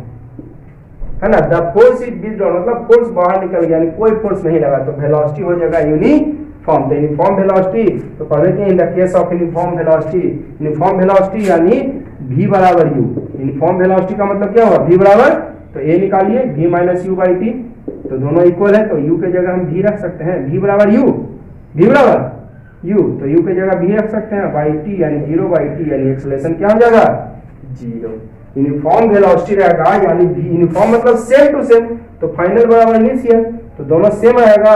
[SPEAKER 1] है ना। द फोर्स इज विथड्रॉन मतलब फोर्स बाहर निकल गया, यानी कोई फोर्स नहीं लगा, तो वेलोसिटी हो जाएगा यूनिफॉर्म। तो यूनिफॉर्म वेलोसिटी तो पढ़ लेते हैं, in the case of uniform velocity, uniform velocity यानी v बराबर u। यूनिफॉर्म वेलोसिटी का मतलब क्या होगा, v बराबर, तो a निकालिए v minus you by T, तो दोनों इक्वल है, तो u के जगह हम v रख सकते हैं, v बराबर u, v बराबर u, तो u के जगह v रख सकते हैं, बाई टी यानी 0 बाई टी, यानी एक्सेलरेशन क्या हो जाएगा, 0। यूनिफॉर्म वेलोसिटी रहेगा, यानी यूनिफॉर्म मतलब सेम टू सेम, तो फाइनल बराबर इनिशियल, तो दोनों सेम रहेगा,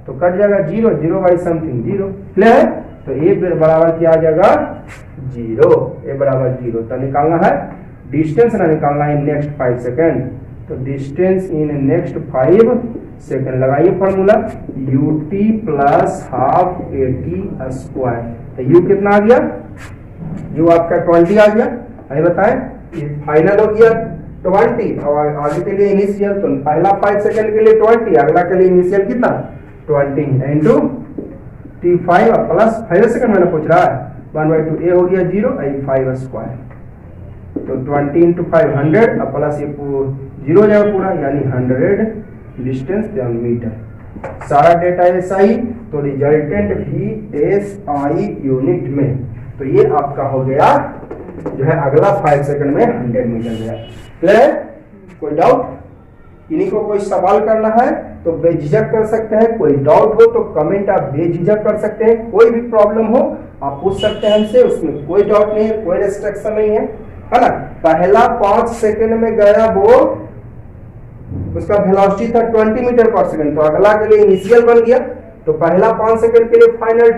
[SPEAKER 1] तो कट जाएगा 0, 0 बाई समथिंग 0। क्लियर है, तो ए बराबर क्या आ जाएगा 0, ए बराबर 0। तो निकालना है डिस्टेंस, ना निकालना है नेक्स्ट 5 सेकंड, तो डिस्टेंस इन नेक्स्ट 5 सेकंड लगाइए formula, ut plus half at square. तो u कितना आ गया, u आपका 20 आ गया, अभी बताएं, फाइनल हो गया 20 और आगे के लिए इनिशियल, तो पहला 5 सेकंड के लिए 20, अगला के लिए इनिशियल कितना 20 इंटू t5 प्लस 5 सेकंड मैंने पूछ रहा है, 1/2 a हो गया 0, आई 5 स्क्वायर, तो 20 इंटू 5 100 प्लस ये 0 हो जाएगा पूरा, यानी 100 डिस्टेंस मीटर। सारा डेटा SI, तो रिजल्टेंट भी SI यूनिट में, तो ये आपका हो गया जो है अगला 5 सेकंड में 100 मीटर गया। क्लियर, कोई डाउट, इन्हीं को कोई सवाल करना है तो बेझिझक कर सकते हैं, कोई डाउट हो तो कमेंट आप बेझिझक कर सकते हैं, कोई भी प्रॉब्लम हो आप पूछ सकते हैं हमसे, उसमें कोई डाउट नहीं है, कोई रेस्ट्रिक्शन नहीं है ना। पहला 5 सेकंड में गया वो, उसका वेलोसिटी था 20 मीटर पर सेकंड, तो अगला के लिए इनिशियल बन गया, तो पहला 5 सेकंड के लिए फाइनल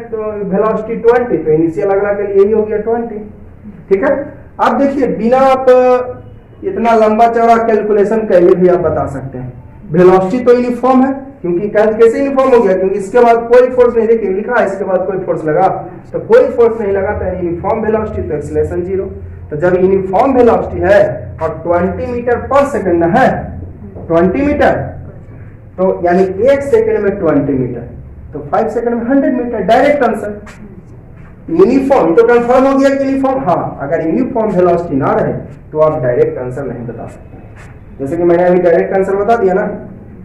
[SPEAKER 1] वेलोसिटी 20, तो इनिशियल अगला के लिए यही हो गया 20। ठीक है, आप देखिए बिना आप इतना लंबा चौड़ा कैलकुलेशन कैसे भी आप बता सकते हैं, वेलोसिटी तो यूनिफॉर्म है, क्योंकि कैसे यूनिफॉर्म हो गया, क्योंकि इसके बाद कोई फोर्स नहीं, देखिए लिखा है इसके बाद कोई फोर्स लगा, तो कोई फोर्स नहीं लगा, तो यूनिफॉर्म वेलोसिटी, तो एक्सेलरेशन 0। तो जब यूनिफॉर्म वेलोसिटी है और 20 मीटर पर सेकंड है, 20 मीटर, तो यानी 1 सेकंड में 20 मीटर, तो 5 सेकंड में 100 मीटर, डायरेक्ट आंसर। यूनिफॉर्म तो कंफर्म हो गया कि यूनिफॉर्म, हाँ, अगर यूनिफॉर्म वेलोसिटी ना रहे तो आप डायरेक्ट आंसर नहीं बता सकते, जैसे कि मैंने अभी डायरेक्ट आंसर बता दिया ना,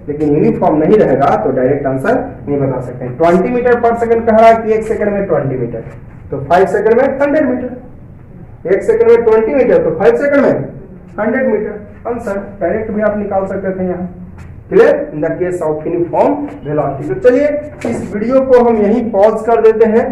[SPEAKER 1] लेकिन यूनिफॉर्म नहीं रहेगा तो डायरेक्ट आंसर नहीं बता सकते। 20 मीटर पर सेकंड कह रहा है कि 1 सेकंड में 20 मीटर, तो 5 सेकंड में 100 मीटर, 1 सेकंड में 20 मीटर, तो 5 सेकंड में 100 मीटर, आंसर डायरेक्ट भी आप निकाल सकते थे यहाँ। Clear, in the case of uniform velocity. तो चलिए इस वीडियो को हम यहीं पॉज कर देते हैं,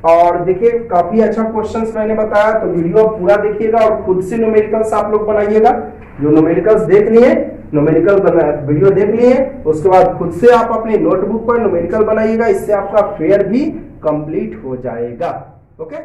[SPEAKER 1] और देखिए काफी अच्छा क्वेश्चंस मैंने बताया, तो वीडियो पूरा देखिएगा और खुद से न्यूमेरिकल्स आप लोग बनाइएगा। जो न्यूमेरिकल्स देख लिए, न्यूमेरिकल वीडियो देख लिए, उसके बाद खुद से आप अपने नोटबुक पर न्यूमेरिकल बनाइएगा, इससे आपका फेयर भी कंप्लीट हो जाएगा। ओके।